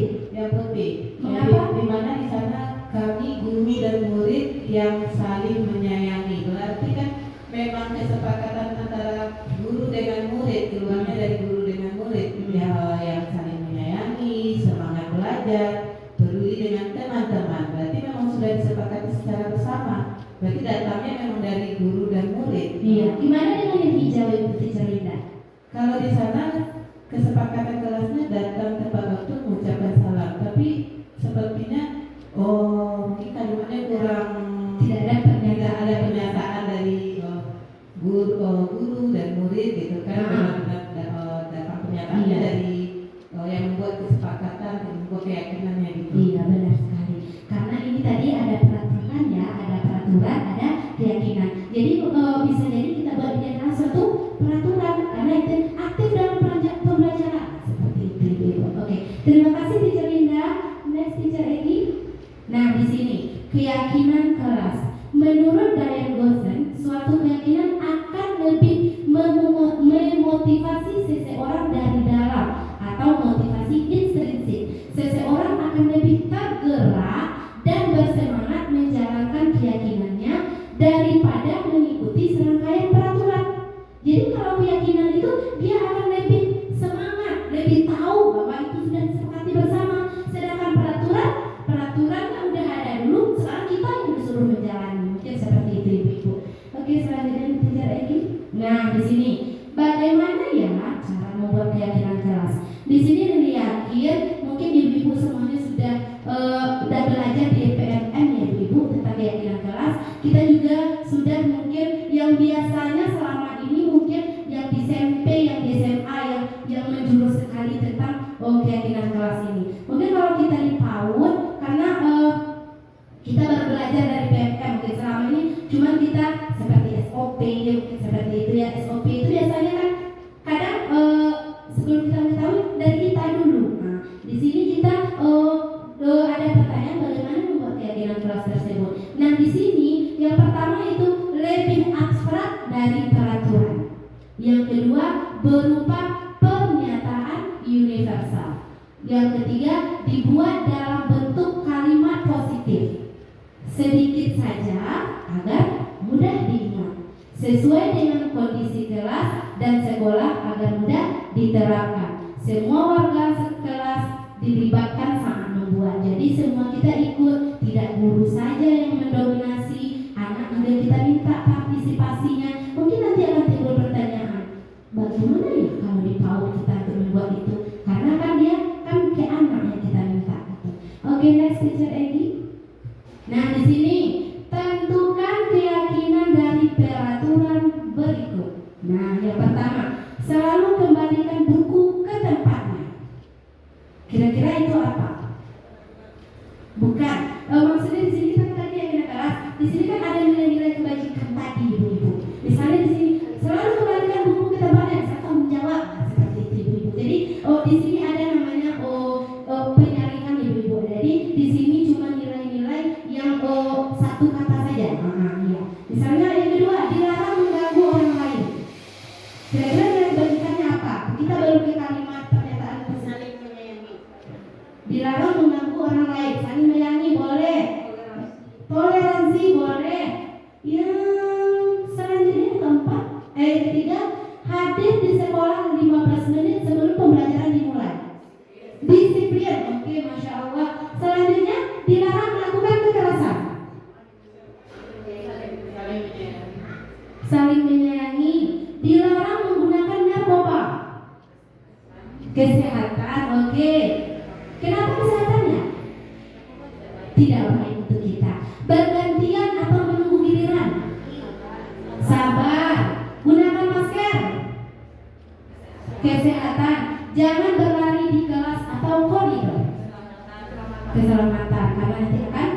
Speaker 1: Mengapa? Di mana di sana kami guru dan murid yang saling menyayangi. Berarti kan memang kesepakatan antara guru dengan murid, keluarnya dari guru dengan murid, yang saling menyayangi, semangat belajar, peduli dengan teman-teman. Berarti memang sudah disepakati secara bersama. Berarti datangnya memang dari guru dan murid.
Speaker 2: Iya. Gimana dengan yang hijau yang putih cerita?
Speaker 1: Kalau di sana kesepakatan kelasnya datang tepat waktu mengucapkan salam, tapi sepertinya mungkin kalimatnya kurang,
Speaker 2: Tidak ada
Speaker 1: pernyataan dari guru dan murid gitu kan. Datang pernyataannya dari yang membuat kesepakatan, yang membuat keyakinannya gitu.
Speaker 2: Iya, benar sekali. Karena ini tadi ada peraturan ya, ada peraturan, ada keyakinan. Jadi bisa jadi kita buat ini adalah suatu peraturan karena itu aktif dalam pembelajaran seperti itu. Oke, terima kasih Teacher Linda. Next Teacher Egi. Nah, di sini keyakinan kelas. Menurut Diane Gosen, suatu keyakinan akan lebih memotivasi seseorang dari dalam atau motivasi intrinsik. Seseorang akan lebih tergerak dan bersemangat menjalankan keyakinannya daripada mengikuti serangkaian peraturan. Jadi kalau keyakinan itu dia akan lebih semangat, lebih tahu bahwa itu sudah disepakati bersama. Sedangkan peraturan yang udah ada dulu, sekarang kita yang disuruh menjalani. Mungkin seperti itu ibu-ibu. Oke, selanjutnya Teacher Egi. Nah, di sini bagaimana ya cara membuat keyakinan kelas? Di sini yakin mungkin ibu-ibu semuanya sudah belajar keyakinan kelas tersebut. Nah, di sini yang pertama itu lebih abstrak dari peraturan. Yang kedua berupa pernyataan universal. Yang ketiga dibuat dalam bentuk kalimat positif. Sedikit saja agar mudah diingat. Sesuai dengan kondisi kelas dan sekolah agar mudah diterapkan. Semua warga sekelas dilibatkan sangat membuat. Jadi semua kita ikut, tidak guru saja yang mendominasi, anak juga kita minta partisipasinya. Mungkin nanti akan timbul pertanyaan, bagaimana ya kalau di PAUD kita untuk membuat itu? Karena kan dia kan ke anak yang kita minta. Oke, next teacher Egi. Nah, di sini tentukan keyakinan dari peraturan berikut. Nah, yang pertama, selalu kembalikan buku ke tempatnya. Kira-kira itu apa? Bukan. Maksudnya di sini kan tadi yang kelas. Di sini kan ada nilai-nilai kebajikan tadi, ibu-ibu. Misalnya di sini selalu kembalikan buku ke tempatnya. Saya akan menjawab seperti itu, ibu-ibu. Jadi, di sini ada namanya penyaringan, ibu-ibu. Jadi di sini cuma nilai-nilai yang satu kata saja. Iya. Misalnya yang kedua, dilarang mengganggu orang lain. Kira-kira nilai kebajikannya apa? Kita baru ke kalimat pernyataan saling menyayangi. Dilarang mengganggu orang lain, saling menyayangi boleh. Toleransi boleh. Yang selanjutnya keempat, ketiga, hadir di sekolah 15 menit sebelum pembelajaran dimulai. Disiplin, oke, masya Allah. Selanjutnya dilarang melakukan kekerasan. Saling menyayangi. Dilarang menggunakan narkoba. Kesehatan, oke. Kenapa kesehatannya? Tidak baik untuk kita. Bergantian atau menunggu giliran. Sabar. Gunakan masker. Kesehatan. Jangan berlari di kelas atau koridor. Keselamatan, karena nanti akan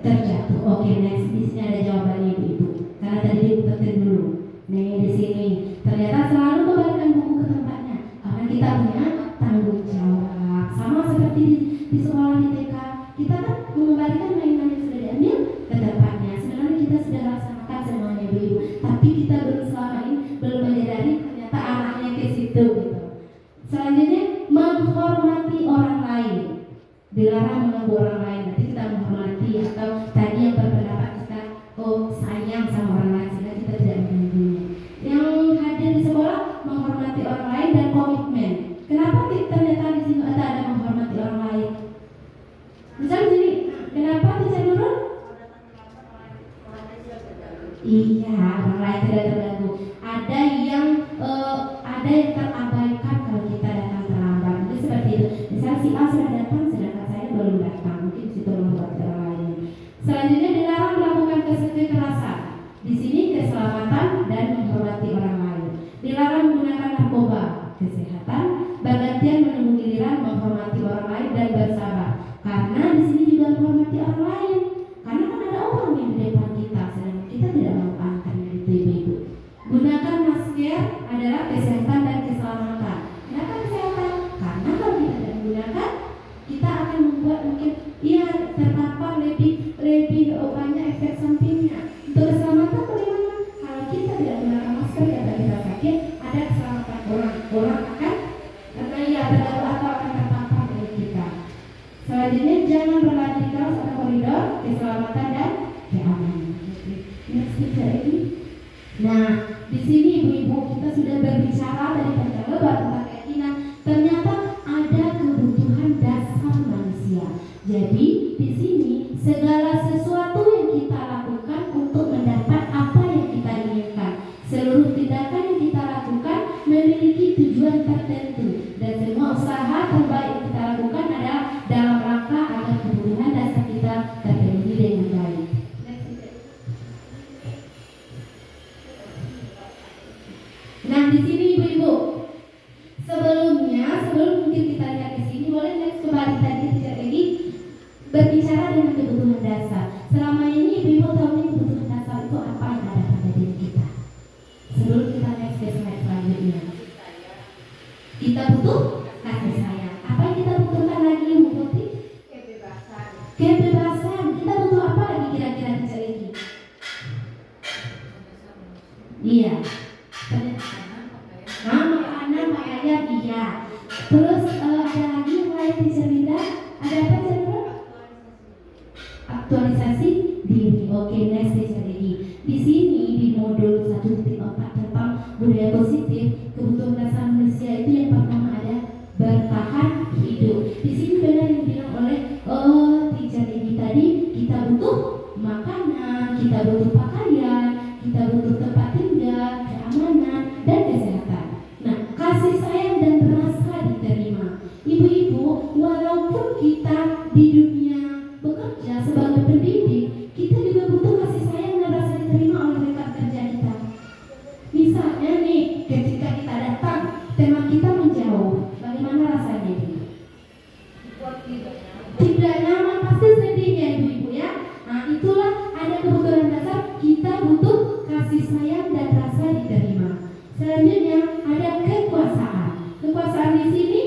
Speaker 2: terjatuh. Oke, next. Di sini ada jawabannya, ibu-ibu. Karena tadi diupetin dulu. Nih di sini. Ternyata selalu kembalikan buku ke tempatnya. Karena kita punya tanggung jawab. Sama seperti di sekolah di TK. Kita kan mengembalikan mainan yang sudah diambil ke tempatnya. Sebenarnya kita sudah laksanakan semuanya, ibu-ibu. Tapi kita selama ini belum menyadari ternyata anaknya ke situ gitu. Selanjutnya menghormati orang lain. Dilarang mengganggu orang lain. Nanti kita menghormati atau tadi yang berpendapat kita sayang sama orang lain sehingga kita tidak mengganggunya. Yang hadir di sekolah menghormati orang lain dan komitmen. Kenapa ternyata di sini ada menghormati orang lain? Misalnya sini, kenapa bisa nurun? Iya, orang lain tidak terganggu. Ada yang terabaikan kalau kita datang terlambat. Itu seperti itu. Misalnya si A sudah datang, sedangkan saya belum datang. Mungkin situ membuat orang lain. Selanjutnya dilarang melakukan kekerasan. Di sini keselamatan dan menghormati orang lain. Dilarang menggunakan narkoba. Kesehatan. Bergantian menunggu giliran, menghormati orang lain dan bersabar. Karena di sini juga menghormati orang lain. Karena kan ada orang yang di depan kita, sedangkan kita tidak melakukannya itu, ibu-ibu. Gunakan masker adalah kesehatan dan keselamatan. Kenapa kesehatan? Karena kalau kita tidak menggunakan, kita akan membuat mungkin terpapar lebih banyak efek sampingnya. Untuk keselamatan bagaimana? Kalau kita tidak menggunakan masker dan kita sakit, ada keselamatan orang akan terganggu atau akan terpapar dari kita. Selanjutnya jangan berlari di kelas atau koridor, keselamatan dan keamanan. Next picture ini. Nah, di sini ibu-ibu kita sudah berbicara dari panjang lebar tentang keyakinan. Ternyata ada kebutuhan dasar manusia. Jadi di sini segala sesuatu yang kita lakukan untuk mendapat apa yang kita inginkan. Seluruh tindakan yang kita lakukan memiliki tujuan tertentu dan semua usaha terbaik yang kita lakukan adalah dalam rangka agar kebutuhan dasar kita terpenuhi dengan baik. Nah, di sini ibu-ibu, sebelum mungkin kita lihat di sini, boleh next kembali tadi tidak lagi berbicara dengan kebutuhan dasar. Selama ini ibu-ibu tahu kebutuhan dasar itu apa yang ada pada diri kita. Sebelum kita next ke slide selanjutnya, kita butuh kasih sayang. Apa yang kita butuhkan lagi, ibu Putri? Kebebasan. Kita aktualisasi diri. Oke, next lagi. Di sini di modul 1.4 tentang budaya positif, kebutuhan dasar manusia itu yang pertama ada bertahan hidup. Di sini benar yang bilang oleh teacher ini tadi, kita butuh makanan, kita butuh pakaian, kita butuh tempat tinggal, keamanan, dan kesehatan. Nah, kasih sayang dan rasa diterima. Ibu-ibu, walaupun kita di dunia bekerja sebagai pendidik, kita juga butuh kasih sayang dan rasa diterima oleh rekan kerja kita. Misalnya nih, ketika kita datang, tema kita menjauh, bagaimana rasanya ini? Tidak nyaman, pasti sedih ya ibu-ibu ya. Nah, itulah ada kebutuhan dasar, kita butuh kasih sayang dan rasa diterima. Selanjutnya ada kekuasaan. Kekuasaan di sini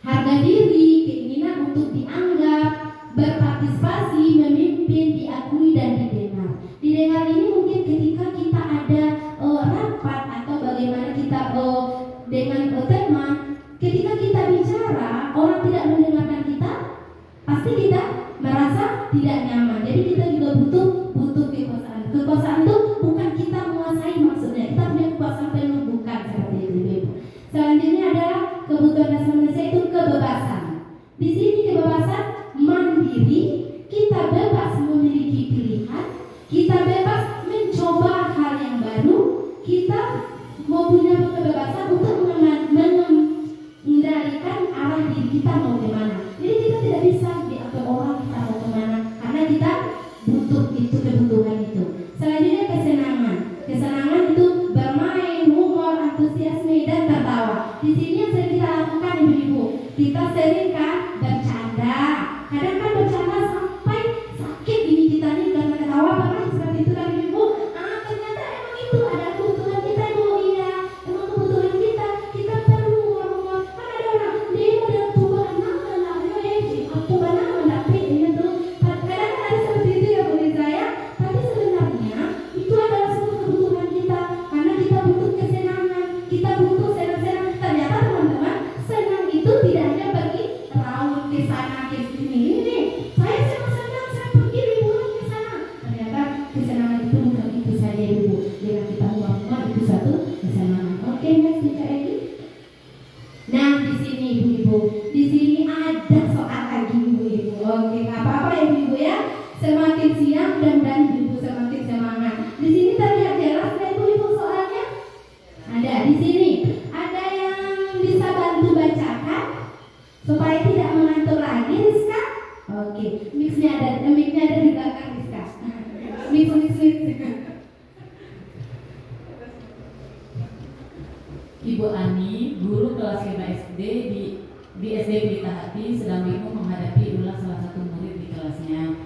Speaker 2: harga diri, keinginan untuk dianggap, berpartisipasi, memimpin, diakui dan didengar. Didengar ini mungkin ketika kita ada rapat atau bagaimana kita dengan teman, ketika kita bicara orang tidak mendengarkan kita, pasti kita merasa tidak nyaman. Jadi kita juga butuh kekuasaan. Kekuasaan itu bukan kita menguasai, maksudnya kita punya kekuasaan penuh, bukan seperti itu. Selanjutnya adalah kebutuhan dasar manusia itu kebebasan. Di sini kebebasan mandiri, kita bebas memiliki pilihan, kita bebas mencoba hal yang baru, kita mempunyai kebebasan untuk mengendalikan arah diri kita mau kemana. Jadi kita tidak bisa diatur orang kita mau kemana, karena kita butuh itu, kebutuhan itu. Selanjutnya kesenangan. Kesenangan itu bermain, humor, antusiasme dan tertawa. Di sini yang sering kita lakukan ibu-ibu, kita sering kan bercanda. Kadang kan bercanda sampai sakit ini kita nih karena ketawa, pernah seperti itu kan ibu? Ternyata emang itu ada kebutuhan kita ibu. Iya, emang kebutuhan kita perlu humor. Kan ada orang dia udah tua anak lah, aku benar mendapat ini tuh. Kadang ada seperti itu ya bu saya. Tapi sebenarnya itu adalah semua kebutuhan kita, karena kita butuh kesenangan, kita butuh senang-senang. Ternyata teman-teman, senang itu tidak hanya pergi raut ke sana ke sini. Ini saya senang-senang, saya pergi liburan ke sana. Ternyata kesenangan itu bukan itu saja ibu. Dengan kita uang itu satu kesenangan. Oke, next kita lagi. Nah, di sini ibu-ibu, di sini ada soal lagi ibu-ibu. Oke, nggak apa-apa ya ibu-ibu ya. Semakin siang dan ibu semakin semangat. Di sini terlihat jelas ya ibu-ibu soalnya. Ada di sini. Ada yang bisa bantu bacakan supaya tidak mengantuk lagi, Rizka? Oke, mixnya ada di belakang Rizka. Mix.
Speaker 1: Ibu Ani, guru kelas 5 SD di SD Pelita Hati, sedang bingung menghadapi ulah salah satu murid di kelasnya,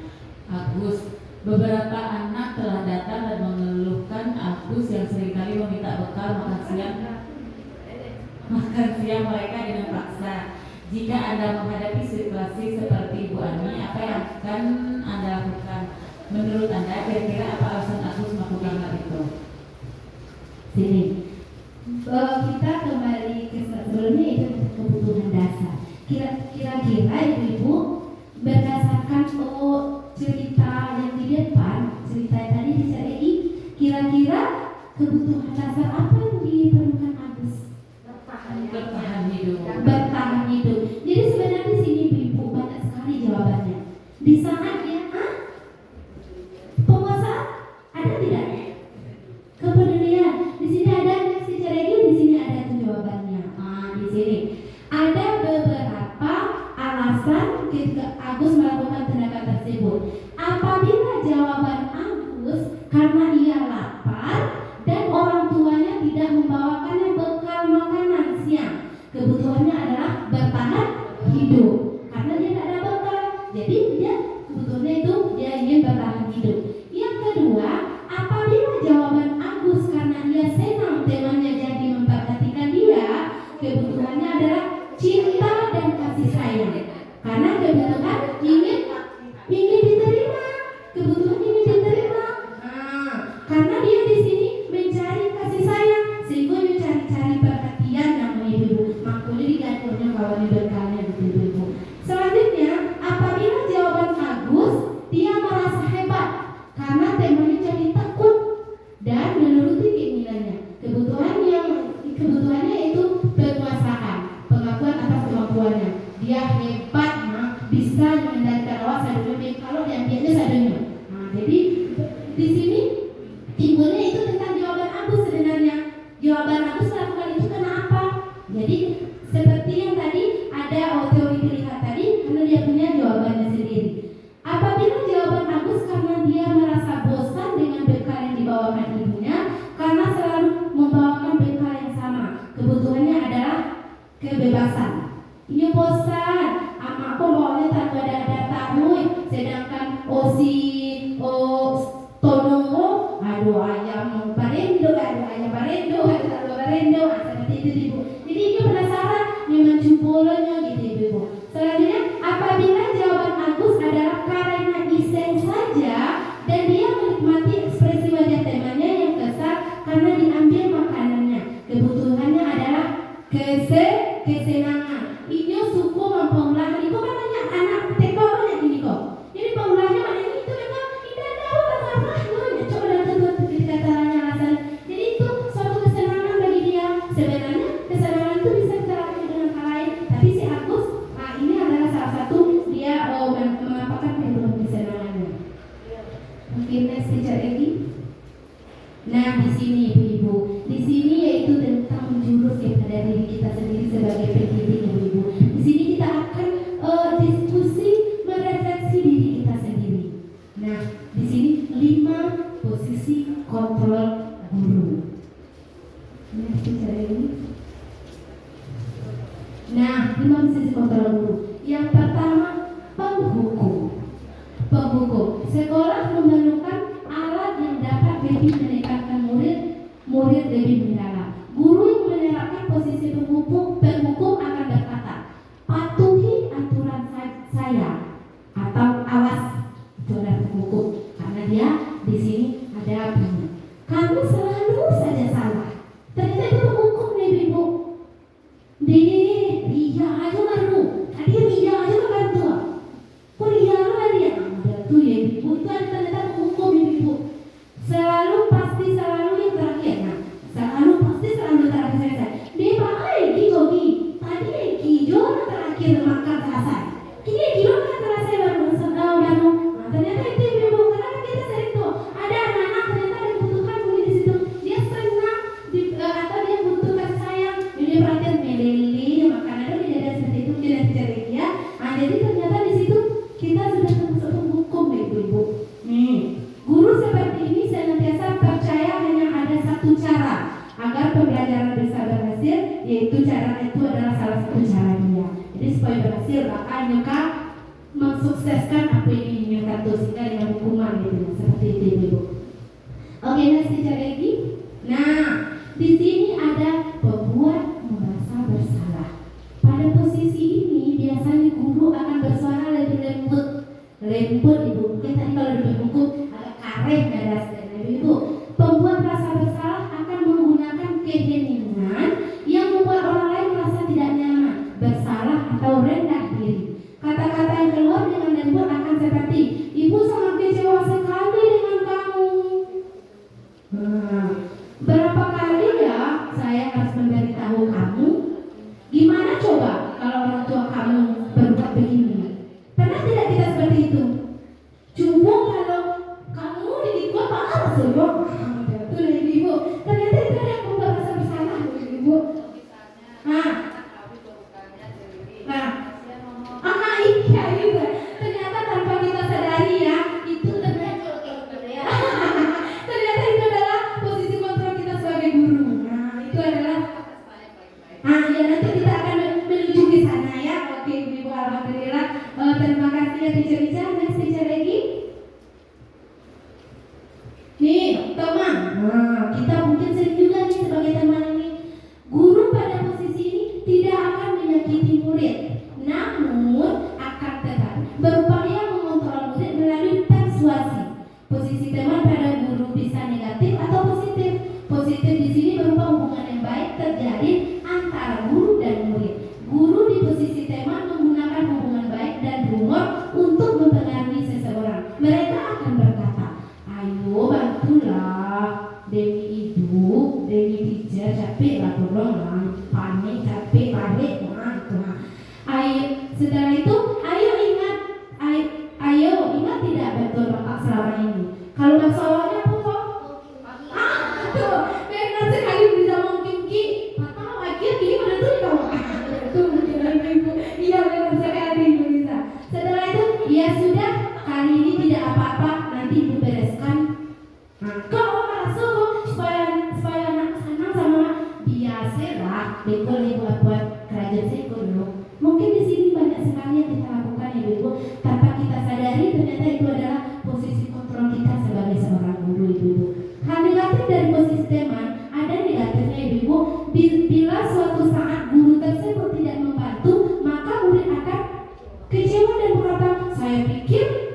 Speaker 1: Agus. Beberapa anak telah datang dan mengeluhkan Agus yang seringkali meminta bekal makan siang mereka dengan paksa. Jika Anda menghadapi situasi seperti Ibu Ani, apa yang akan Anda lakukan? Menurut Anda, kira-kira apa alasan Agus melakukan hal itu?
Speaker 2: Sini. Kita kembali ke sebelumnya, itu kebutuhan dasar. Kira-kira ibu-ibu berdasarkan cerita yang di depan, cerita yang tadi dicari, kira-kira kebutuhan dasar apa yang diperlukan Agus?
Speaker 1: Bertahan hidup.
Speaker 2: Bertahan hidup. Jadi sebenarnya di sini ibu-ibu banyak sekali jawabannya. Di saat dia penguasaan ada tidak? Kepedulian. Di sini ada di sini ada jawabannya. Di sini ada beberapa alasan ketika Agus melakukan tindakan tersebut. Apabila jawaban Agus karena ia lapar dan orang tuanya tidak membawakannya bekal makanan siang, kebutuhannya adalah bertahan hidup. Karena dia tidak ada bekal, jadi dia kebutuhannya itu dia ingin bertahan hidup. Yang kedua, apabila jawaban Agus karena ia senang temannya jadi memperhatikan dia, kebutuhannya adalah cinta dan kasih sayang. Karena kebutuhan ingin diterima, kebutuhan ingin diterima. Karena dia di sini mencari kasih sayang, sehingga mencari perhatian namanya ibu. Makanya digantung kawan bekalnya ibu. Selanjutnya, apabila jawaban Agus dia dibawa sadunya, kalau diambilnya sadunya. Nah, jadi di sini timbulnya itu tentang jawaban Agus sebenarnya. Jawaban Agus melakukan itu kenapa? Jadi seperti yang tadi ada teori pilihan tadi, karena dia punya jawabannya sendiri. Apabila jawaban Agus karena dia merasa bosan dengan bekal yang dibawakan ibunya, karena selalu membawakan bekal yang sama, kebutuhannya adalah kebebasan. Ini bosan, aku bawanya tanpa ada tahu, sedangkan Tono, aduh ayam barendo, seperti itu ibu. Jadi ibu penasaran, dia mencumpulnya gitu ibu. Selanjutnya, apabila jawaban Agus adalah karena iseng saja dan dia menikmati ekspresi wajah temannya yang kesal karena diambil makanannya, kebutuhannya adalah kesenangan. Ini suku mempengaruhi. Ibu kan nanya anak TK banyak ini kok. Jadi pengulahnya mana itu memang tidak tahu apa-apa. Coba lihat caranya alasan. Jadi itu suatu kesenangan bagi dia. Sebenarnya kesenangan itu bisa kita lakukan dengan hal lain. Tapi si Agus, ini adalah salah satu dia mengapakan kehidupan kesenangannya. Mungkin next teacher lagi. Nah di sini ibu-ibu, di sini yaitu tentang menjurus kepada diri kita sendiri sebagai pendidik ibu-ibu. Di sini kita akan diskusi merefleksi diri kita sendiri. Nah di sini 5 posisi kontrol guru. Nah 5 posisi kontrol guru. Yang pertama penghukum. Sekolah memerlukan alat yang dapat lebih mendekatkan murid lebih mendalam. Guru yang menerapkan posisi penghukum akan berkata, patuhi aturan saya atau awas, itu adalah penghukum. Karena dia di sini ada bunyi, kamu selalu saja salah. Ternyata itu penghukum nih ibu. Dia aja baru, dia aja kan tua. Kok dia tuh ya ibu, itu ternyata penghukum ibu. Selalu yang terakhir. Nah, selalu terakhir selesai. Dia pakai gijogi. Tadi gijo terakhir makan selesai. Kini gijo kan selesai baru. Nah, ternyata itu ibu. Karena kita sering tuh ada anak-anak ternyata ada kebutuhan mungkin di situ. Dia senang atau dia butuh kasih sayang. Dia perhatian meleli makanan itu tidak ada seperti itu tidak dicari dia. Nah, jadi ternyata di situ kita sudah termasuk penghukum ibu. Guru seperti ini senantiasa percaya hanya ada satu cara agar pembelajaran bisa berhasil, yaitu cara itu adalah salah satu cara dia. Jadi supaya berhasil maka mensukseskan apa yang diinginkan itu sehingga dengan hukuman gitu, seperti itu ibu. Oke, next teacher lagi. Nah, di sini ada pembuat merasa bersalah. Pada posisi ini biasanya guru akan bersuara lebih lembut ibu. Mungkin tadi kalau dihukum agak kareh nada ibu. Pembuat merasa bersalah akan menggunakan keheningan yang membuat orang lain merasa tidak nyaman, bersalah atau rendah diri. Kata-kata yang keluar dengan lembut akan seperti, ibu sangat kecewa sekali dengan kamu. Berapa kali ya saya harus memberitahu kamu? Gimana coba kalau orang tua kamu berbuat begini? Pernah tidak kita seperti itu?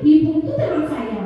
Speaker 2: ibu itu teman saya.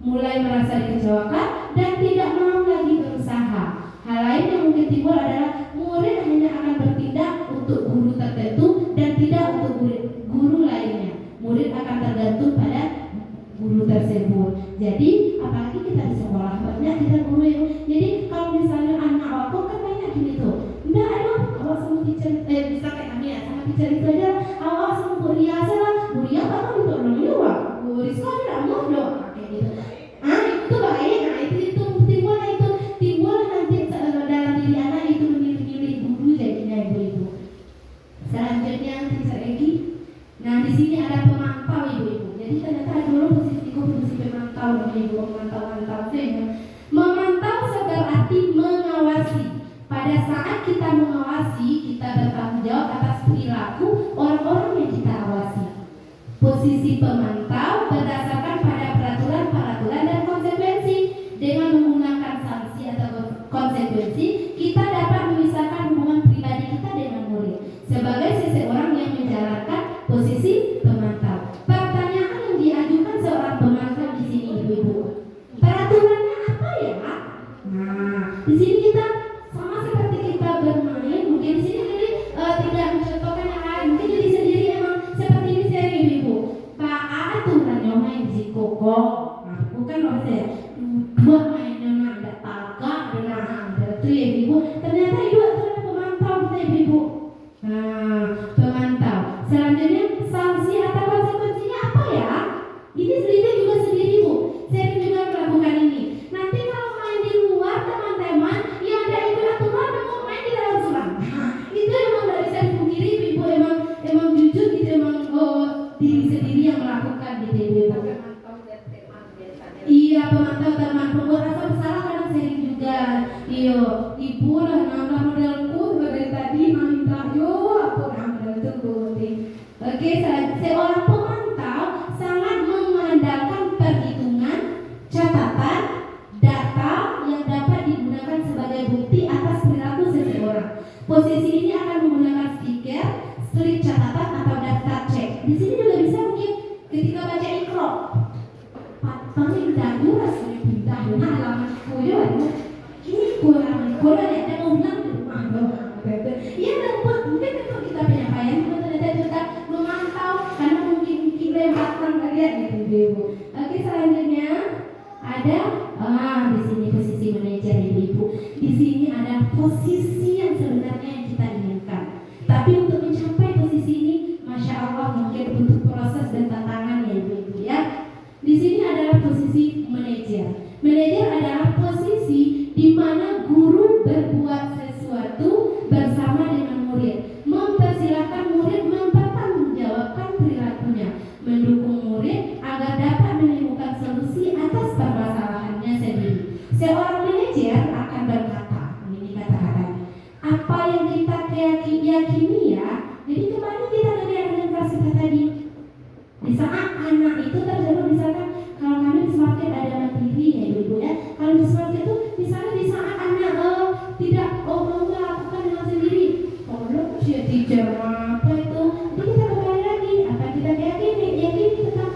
Speaker 2: Mulai merasa dikecewakan dan tidak mau lagi berusaha. Hal lain yang mungkin timbul adalah murid hanya akan bertindak untuk guru tertentu dan tidak untuk guru lainnya. Murid akan tergantung pada guru tersebut. Jadi apalagi kita di sekolah banyak kita guru yang jadi kalau misalnya anak aku kan banyak gini tuh, enggak aduh awak sama teacher bisa kayak kami ya sama teacher itu aja awak sama Bu Ria salah Bu Ria apa untuk orang luar Bu Rizka tidak mau dong kayak gitu. Itu bahaya. Itu timbul nanti dalam diri anak itu memilih guru jadinya ibu-ibu. Selanjutnya teacher Egi. Nah di sini ada pemantau ibu-ibu. Jadi ternyata dulu posisi pemantau ibu memantau sehingga memantau berarti mengawasi. Pada saat kita mengawasi, kita bertanggung jawab atas perilaku orang-orang yang kita awasi. Posisi pemantau berdasarkan pada peraturan dan konsekuensi. Dengan menggunakan sanksi atau konsekuensi, kita dapat memisahkan hubungan pribadi kita dengan murid sebagai seseorang yang menjalankan posisi pemantau. Pertanyaan yang diajukan seorang pemantau di sini ibu-ibu, peraturannya apa ya? Nah, di sini kita sama seperti kita bermain, mungkin di sini jadi tidak mencontohkan yang lain, mungkin jadi sendiri emang seperti ini seri ibu-ibu. Pak aturannya main di koko, nah, bukan loh saya. Buat mainnya ada tagak, ada itu ya ibu. Ternyata ibu adalah pemantau kita ibu. Nah, pemantau. Selanjutnya sanksi atau konsekuensinya apa ya? Ini juga sendiri ibu. Saya juga melakukan ini. Nanti kalau main di luar teman-teman yang ada ikut aturan mau main di dalam selang. Itu emang tidak bisa dipungkiri ibu. Emang jujur gitu emang diri sendiri yang melakukan gitu ibu. Iya pemantau teman pembuat rasa bersalah kadang sering juga. Iyo ibu lah nama modelku dari tadi minta yo apa model itu penting. Oke, seorang pemantau sangat mengandalkan perhitungan, catatan, data yang dapat digunakan sebagai bukti atas perilaku seseorang. Posisi ini akan menggunakan stiker, slip catatan atau daftar cek. Di sini juga bisa mungkin ketika baca ikro. Paling dagu rasanya pindah na alamat koyo ini kurang ada mau bilang di rumah doang iya dapat mungkin itu kita penyampaian cuma ternyata kita memantau karena mungkin lewatan kalian gitu ibu. Oke, selanjutnya ada di sini posisi manajer ibu. Di sini ada posisi yang sebenarnya yang kita inginkan, tapi untuk mencapai posisi ini masya Allah mungkin butuh proses dan tantangan ya ibu ya. Di sini adalah posisi manajer. Manajer adalah posisi di mana guru berbuat sesuatu bersama dengan murid, mempersilahkan murid mempertanggungjawabkan perilakunya, mendukung murid agar dapat menemukan solusi atas permasalahannya sendiri. Seorang manajer akan berkata, ini kata-katanya, apa yang kita yakini ya. Jadi kembali kita ke kelas kita tadi. Di saat anak itu terjadi misalkan kalau kami di Smartket ada materi ya ibu ya. Kalau di Smartket itu misalnya di saat anak tidak mau melakukan dengan sendiri, kalau si teacher apa itu, jadi kita kembali lagi apa kita yakini tentang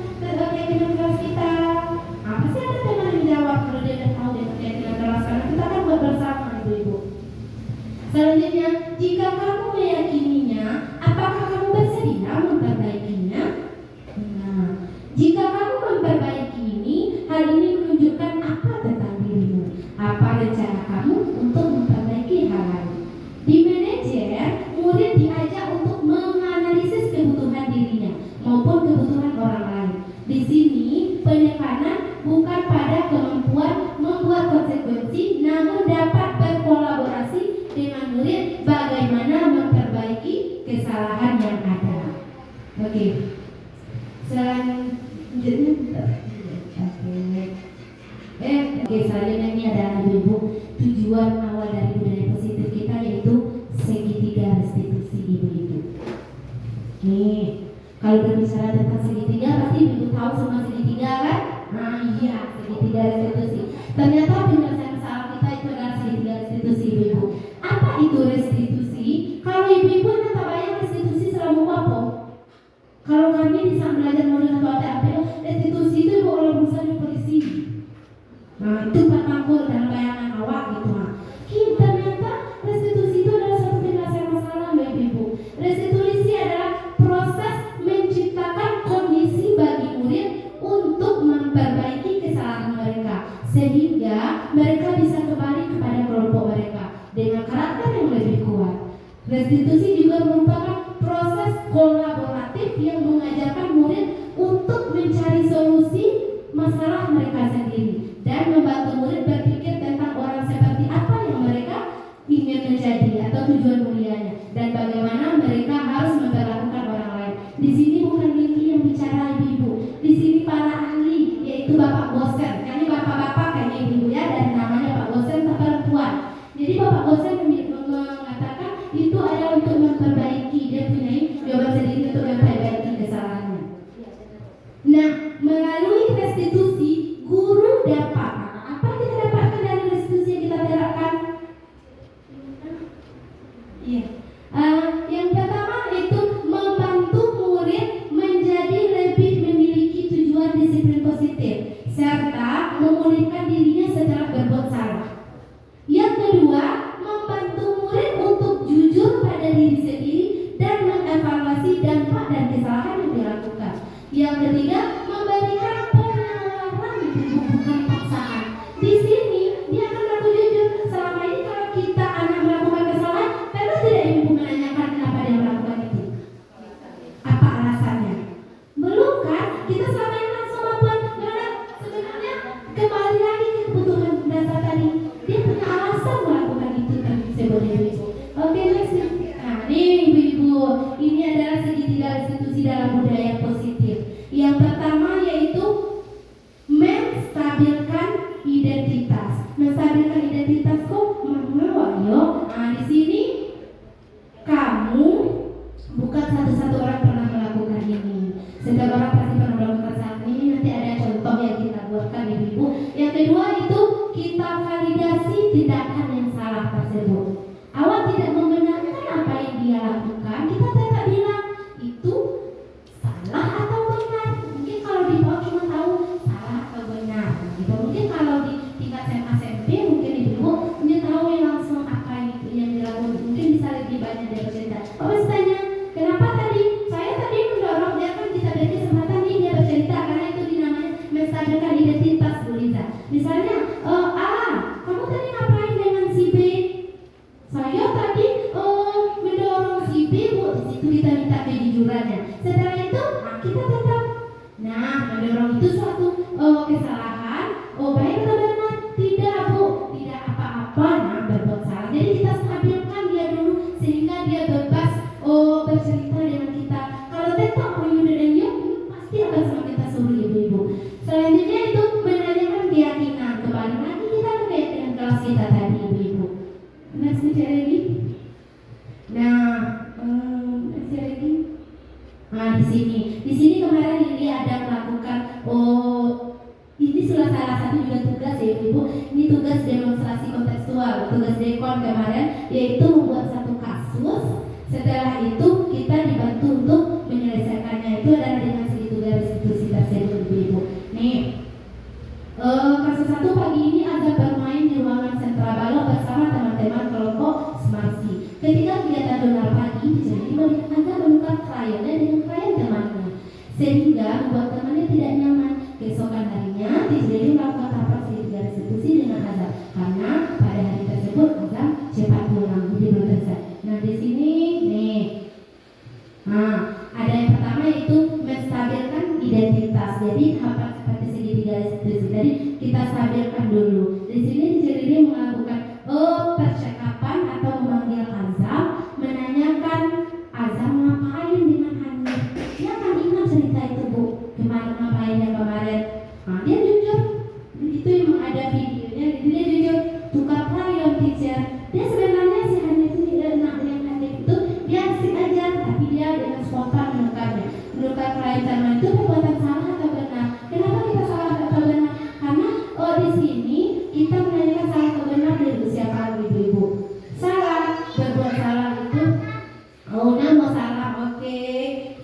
Speaker 2: keyakinan kelas kita. Apa sih ada teman yang menjawab kalau dia tidak tahu dengan keyakinan kelas karena kita kan buat bersama ibu-ibu. Selanjutnya, jika kamu meyakininya, apakah kamu bersedia memperbaikinya? Jika kamu memperbaiki ini, hal ini menunjukkan apa tentang dirimu? Apa rencana kamu untuk memperbaiki hal lain? Di manajer, murid diajak untuk menganalisis kebutuhan dirinya maupun kebutuhan orang lain. Di sini, penekanan bukan pada kemampuan membuat konsekuensi, namun dapat berkolaborasi dengan murid bagaimana memperbaiki kesalahan yang ada. Oke. Selanjutnya ini adalah ibu tujuan awal dari budaya positif kita yaitu segitiga restitusi ibu-ibu. Nih, kalau berbicara tentang segitiga pasti ibu tahu semua segitiga kan? Nah iya, segitiga restitusi. Ternyata penyelesaian masalah kita itu adalah segitiga restitusi ibu-ibu. Apa itu restitusi? Kalau ibu-ibu tak bayang restitusi selama apa? Kalau kami di saat belajar modul atau ATAP restitusi Restitusi juga merupakan proses kolaboratif yang mengajarkan murid untuk mencari solusi masalah mereka sendiri dan membantu murid berpikir tentang orang seperti apa yang mereka ingin menjadi atau tujuan mulianya dan bagaimana mereka harus memperlakukan orang lain. Di sini bukan Lili yang bicara, ibu-ibu. Di sini para ahli, yaitu Bapak Gosen. Kayaknya bapak-bapak kayaknya ibu ya, dan namanya Pak Gosen perempuan. Jadi Bapak Gosen mengatakan itu adalah untuk memperbaiki, dia punya jawaban sendiri untuk memperbaiki kesalahannya. Nah, melalui restitusi guru dapat apa yang kita dapatkan dari restitusi yang kita terapkan? Iya. Yang pertama itu membantu murid menjadi lebih memiliki tujuan disiplin positif serta memulihkan dirinya setelah berbuat salah. Yang kedua, membantu murid untuk jujur pada diri sendiri dan mengevaluasi dampak dan kesalahan yang dilakukan. Yang ketiga, memberikan pengenalan bukan paksaan. Di sini dia akan berlaku jujur. Selama ini kalau kita anak melakukan kesalahan, pernah tidak ibu menanyakan kenapa dia melakukan itu? Apa alasannya? Belum kan? Kita selama ini langsung melakukan. Sebenarnya kembali lagi ke kebutuhan dasar tadi. Dia punya alasan melakukan itu kan sebenarnya. Oke, next. Nah, nih ibu-ibu, ini adalah segitiga restitusi dalam budaya positif. Yang pertama yaitu menstabilkan identitas. Menstabilkan identitas kok mana yo? Nah, di sini kamu bukan satu-satu orang pernah melakukan ini. Setiap orang pasti pernah melakukan saat ini. Nanti ada contoh yang kita buatkan ibu-ibu. Yang kedua itu kita validasi tindakan yang salah tersebut. Awak tidak membenarkan apa yang dia lakukan, kita tetap bilang itu salah atau benar. Mungkin kalau di bawah cuma tahu salah atau benar gitu. Mungkin kalau di tingkat SMA SMP mungkin ibu dia tahu langsung apa yang dilakukan. Mungkin bisa lebih banyak dari bercerita. Bapak tanya, kenapa tadi saya tadi mendorong dia, kan kita beri kesempatan nih dia bercerita, karena itu dinamanya menstabilkan identitas Bu Liza. Misalnya, kamu tadi ngapain dengan si B? Saya tadi mendorong si B, Bu. Di situ kita minta kejujurannya. Setelah itu kita tetap, nah, mendorong itu suatu kesalahan. Baik atau benar? Tidak, Bu. Tidak apa-apa. Nah, berbuat salah. Jadi kita stabilkan dia dulu sehingga dia bebas bercerita dengan kita. Kalau tetap menyudah dan yuk, pasti akan sama kita suruh ibu-ibu. Selanjutnya itu menanyakan keyakinan. Kembali lagi kita ke keyakinan kelas kita tadi ibu-ibu. Next lagi. Nah, next lagi. Nah, di sini kemarin Lili ada melakukan ini salah satu juga tugas ya ibu. Ini tugas demonstrasi kontekstual, tugas dekon kemarin, yaitu membuat satu kasus. Setelah itu kita dibantu untuk menyelesaikannya. Itu adalah dengan segitiga restitusi tersebut ibu. Nih, kasus satu pagi ini Azam bermain di ruangan sentra balok bersama teman-teman kelompok Smarsi. Ketika kegiatan donor pagi, jadi Azam menukar kliennya dengan klien temannya, sehingga membuat temannya tidak nyaman. Keesokan harinya, Tijeli melakukan rapat segitiga restitusi dengan Azam karena pada hari tersebut Azam cepat pulang, jadi belum selesai. Nah, di sini nih, ada yang pertama yaitu menstabilkan identitas. Jadi tahapan seperti segitiga restitusi tadi kita stabilkan dulu. Di sini Tijeli melakukan percakapan atau memanggil Azam, menanyakan Azam ngapain dengan Hanif. Dia kan ingat cerita itu Bu, kemarin ngapain yang kemarin. Nah, dia jujur, itu yang ada videonya. Dia jujur tukar crayon teacher. Dia sebenarnya si Hanif itu tidak yang Hanif itu dia asik aja, tapi dia dengan spontan menukarnya. Menukar crayon teman itu perbuatan salah atau benar? Kenapa kita salah atau benar? Karena di sini kita menanyakan salah atau benar dari usia kamu ibu-ibu. Salah, berbuat salah itu Una mau salah, oke.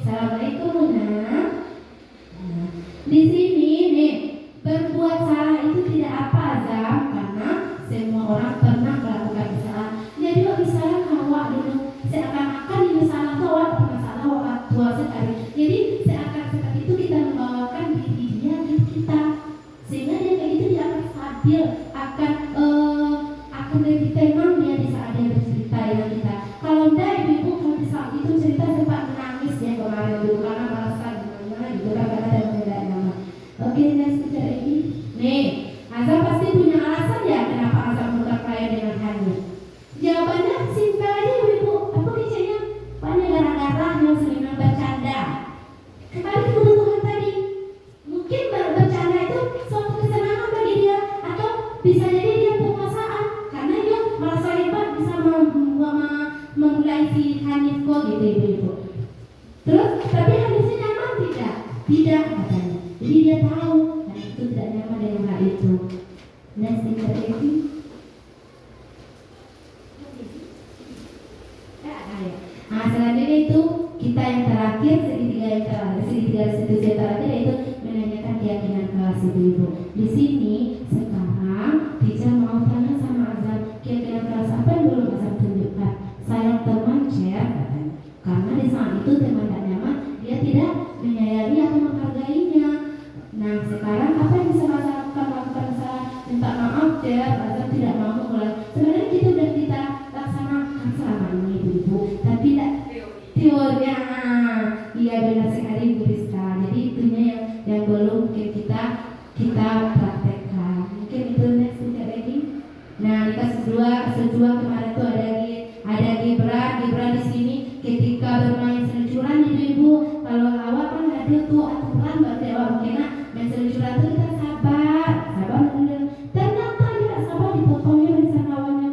Speaker 2: Assalamualaikum Una. Di sini nih, berbuat salah itu tidak apa Azam, karena semua orang pernah melakukan kesalahan. Jadi kalau misalnya awak dulu seakan-akan ini salah, awak pernah salah, awak tua sekali. Jadi seakan seperti itu kita membawakan diri dia di kita, sehingga dia kayak gitu dia akan stabil, akan lebih tenang dia di saat dia bercerita dengan kita. Kalau enggak ibu Hanif kok gitu ibu-ibu. Terus tapi Hanifnya nyaman tidak? Tidak katanya. Jadi dia tahu Hanif itu tidak nyaman dengan hal itu. Next speaker lagi. Nah selanjutnya itu kita yang terakhir segitiga restitusi yang terakhir yaitu menanyakan keyakinan kelas ibu-ibu. Di sini sekarang teacher mau tanya sama Azam keyakinan kelas apa yang belum Azam tunjukkan. Sayang teman share katanya. Karena di saat itu teman tidak nyaman, dia tidak menyayangi atau menghargainya. Nah sekarang apa yang bisa Azam lakukan? Saya minta maaf ya, Azam tidak mau mengulang. Sebenarnya kita sudah kita laksanakan selama ini ibu-ibu, tapi tidak teorinya. Iya benar sekali Bu Rizka. Jadi itunya yang belum mungkin kita praktekkan. Mungkin itu next tidak lagi. Nah di kasus dua kemarin tuh ada Gibran di sini ketika bermain seluncuran ibu-ibu. Kalau awal kan ada tuh aturan bahwa mungkin main seluncuran tuh kita sabar bener. Ternyata tidak sabar dipotongnya dari kawannya.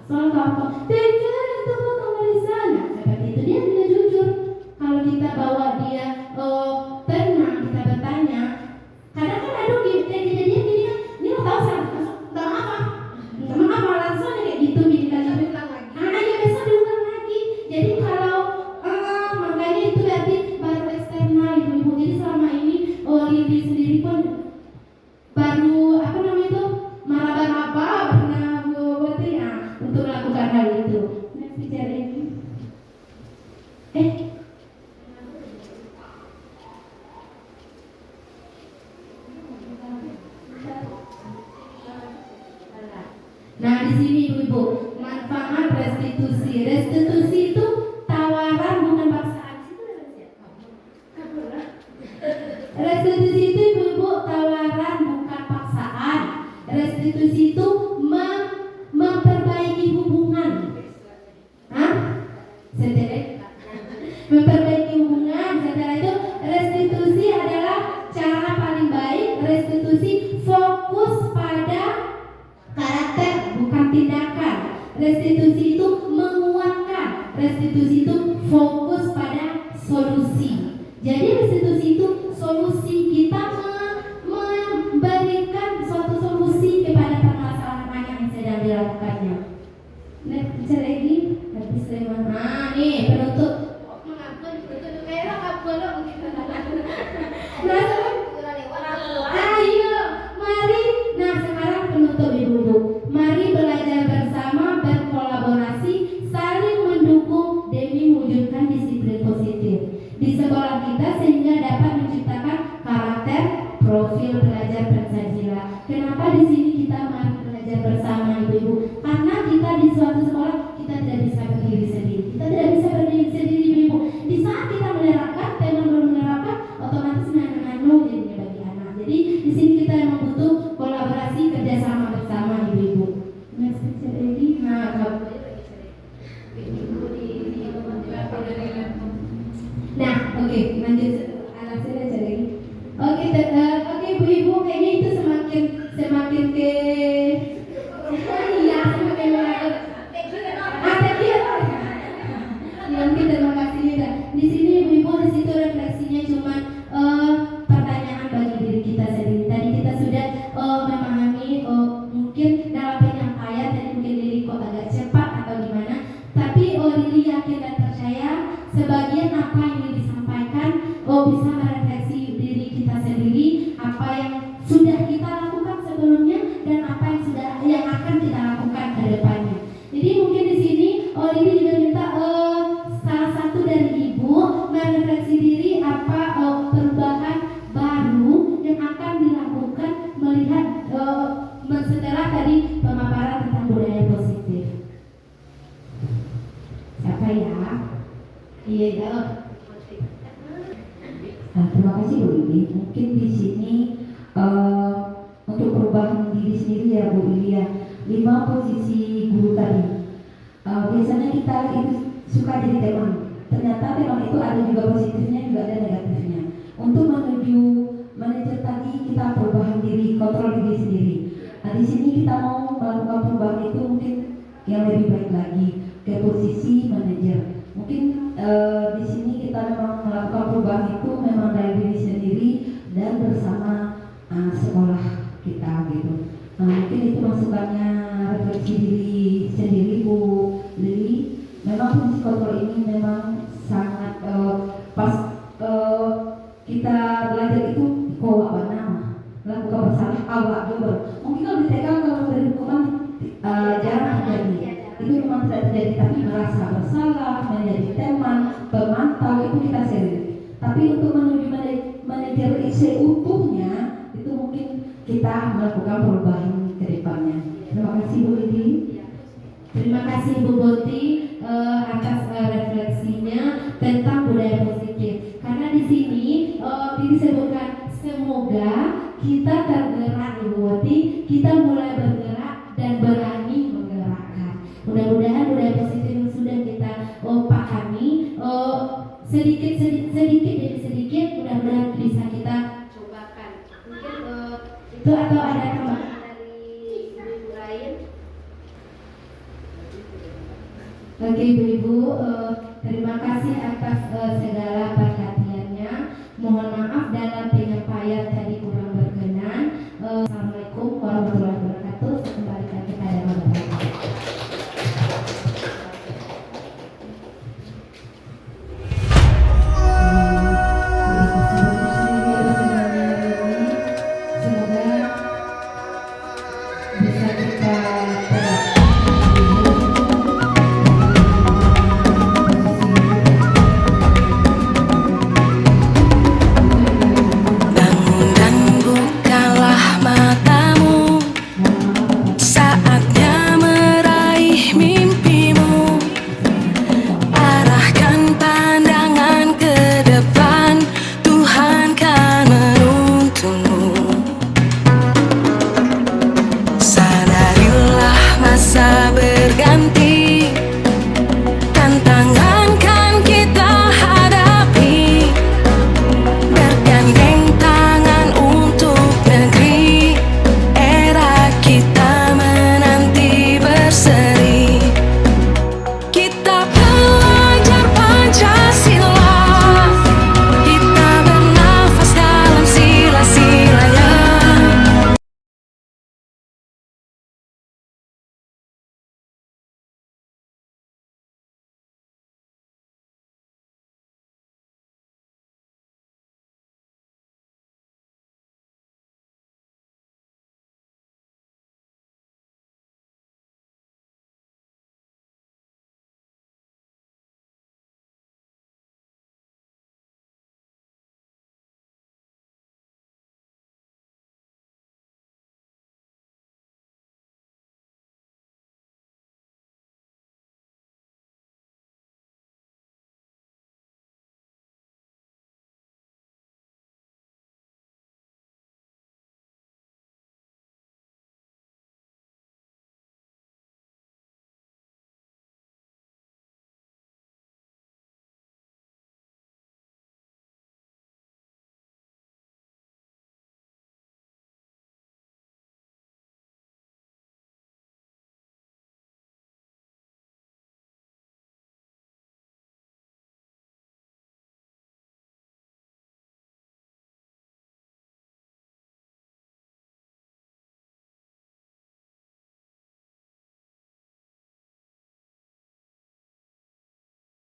Speaker 2: Soal kawan teacher itu potong dari sana. Seperti itu dia tidak jujur. Kalau kita bawa dia tenang, kita bertanya. Kadang kan ada kejadian gini kan, ini lo tahu saya maaf langsung aja kayak gitu gini kan. Ya besok diulang lagi. Jadi kalau makanya itu berarti baru eksternal ibu-ibu. Jadi selama ini diri sendiri pun baru maraba-raba untuk melakukan hal itu. Next bicara ini. Nah di sini ibu-ibu manfaat restitusi. Restitusi itu tawaran bukan paksaan. Restitusi itu ibu-ibu tawaran bukan paksaan. Restitusi itu memperbaiki hubungan. Memperbaiki hubungan. Setelah itu restitusi adalah cara paling baik. Restitusi fokus pada karakter bukan tindakan. Restitusi itu menguatkan. Restitusi itu fokus pada solusi. Jadi restitusi itu solusi, kita memberikan suatu solusi kepada permasalahan anak yang sedang dilakukannya. Next bisa lagi habis lima. Nah nih penutup. Ayo mari. Nah sekarang penutup ibu-ibu. Mari belajar bersama, berkolaborasi, saling mendukung demi mewujudkan disiplin positif di sekolah kita sehingga dapat menciptakan karakter profil belajar Pancasila. Kenapa di sini kita mari belajar bersama ibu-ibu? Karena kita di suatu sekolah kita tidak bisa berdiri sendiri. Kita tidak bisa berdiri sendiri ibu-ibu. Di saat kita menerapkan, teman belum menerapkan, otomatis nganu jadinya bagi anak. Jadi di sini kita memang butuh kolaborasi kerjasama bersama ibu-ibu. Next picture lagi. Nah, oke, lanjut anak saya aja lagi. Oke, ibu-ibu kayaknya itu semakin ke iya semakin menarik. Tadi ya. Mungkin terima kasih ya. Di sini ibu-ibu di situ refleksinya cuma pertanyaan bagi diri kita sendiri. Tadi kita sudah memahami mungkin dalam penyampaian tadi mungkin diri kok agak cepat atau gimana. Tapi diri yakin dan percaya sebagian apa yang ingin disampaikan bisa merefleksi diri kita sendiri, apa yang sudah kita lakukan sebelumnya dan apa yang akan kita lakukan ke depannya. Jadi mungkin di sini Diri juga minta salah satu dari ibu merefleksi diri apa perubahan baru yang akan dilakukan melihat setelah tadi pemaparan tentang budaya positif. Siapa ya? Iya jawab.
Speaker 5: Terima kasih Bu Ili. Mungkin di sini untuk perubahan diri sendiri ya Bu Ili ya. 5 posisi guru tadi. Biasanya kita itu suka jadi teman. Ternyata teman itu ada juga positifnya juga ada negatifnya. Untuk menuju manajer tadi kita perubahan diri, kontrol diri sendiri. Nah di sini kita mau melakukan perubahan itu mungkin yang lebih baik lagi ke posisi manajer. Mungkin di sini kita memang melakukan perubahan itu memang dari diri sendiri dan bersama sekolah kita gitu. Nah, mungkin itu masukannya refleksi diri sendiri Bu Lili. Memang fungsi kontrol ini memang sangat pas kita belajar itu kok nama lakukan bersalah awak juga. Mungkin kalau di TK kalau beri hukuman jarang terjadi. Itu memang tidak terjadi, tapi merasa bersalah, menjadi teman, pemantau itu kita sering. Tapi untuk menuju manajer seutuhnya itu mungkin kita melakukan perubahan ke depannya. Terima kasih Bu Lili.
Speaker 2: Terima kasih Bu Boti atas refleksinya tentang budaya positif. Karena di sini disebutkan semoga kita tergerak Ibu Boti, kita mulai bergerak dan berani menggerakkan. Mudah-mudahan budaya positif yang sudah kita pahami sedikit demi sedikit mudah-mudahan bisa kita cobakan. Mungkin itu atau ada tambahan dari ibu lain? Oke Ibu-ibu, terima kasih atas segala perhatiannya. Mohon maaf dalam penyampaian tadi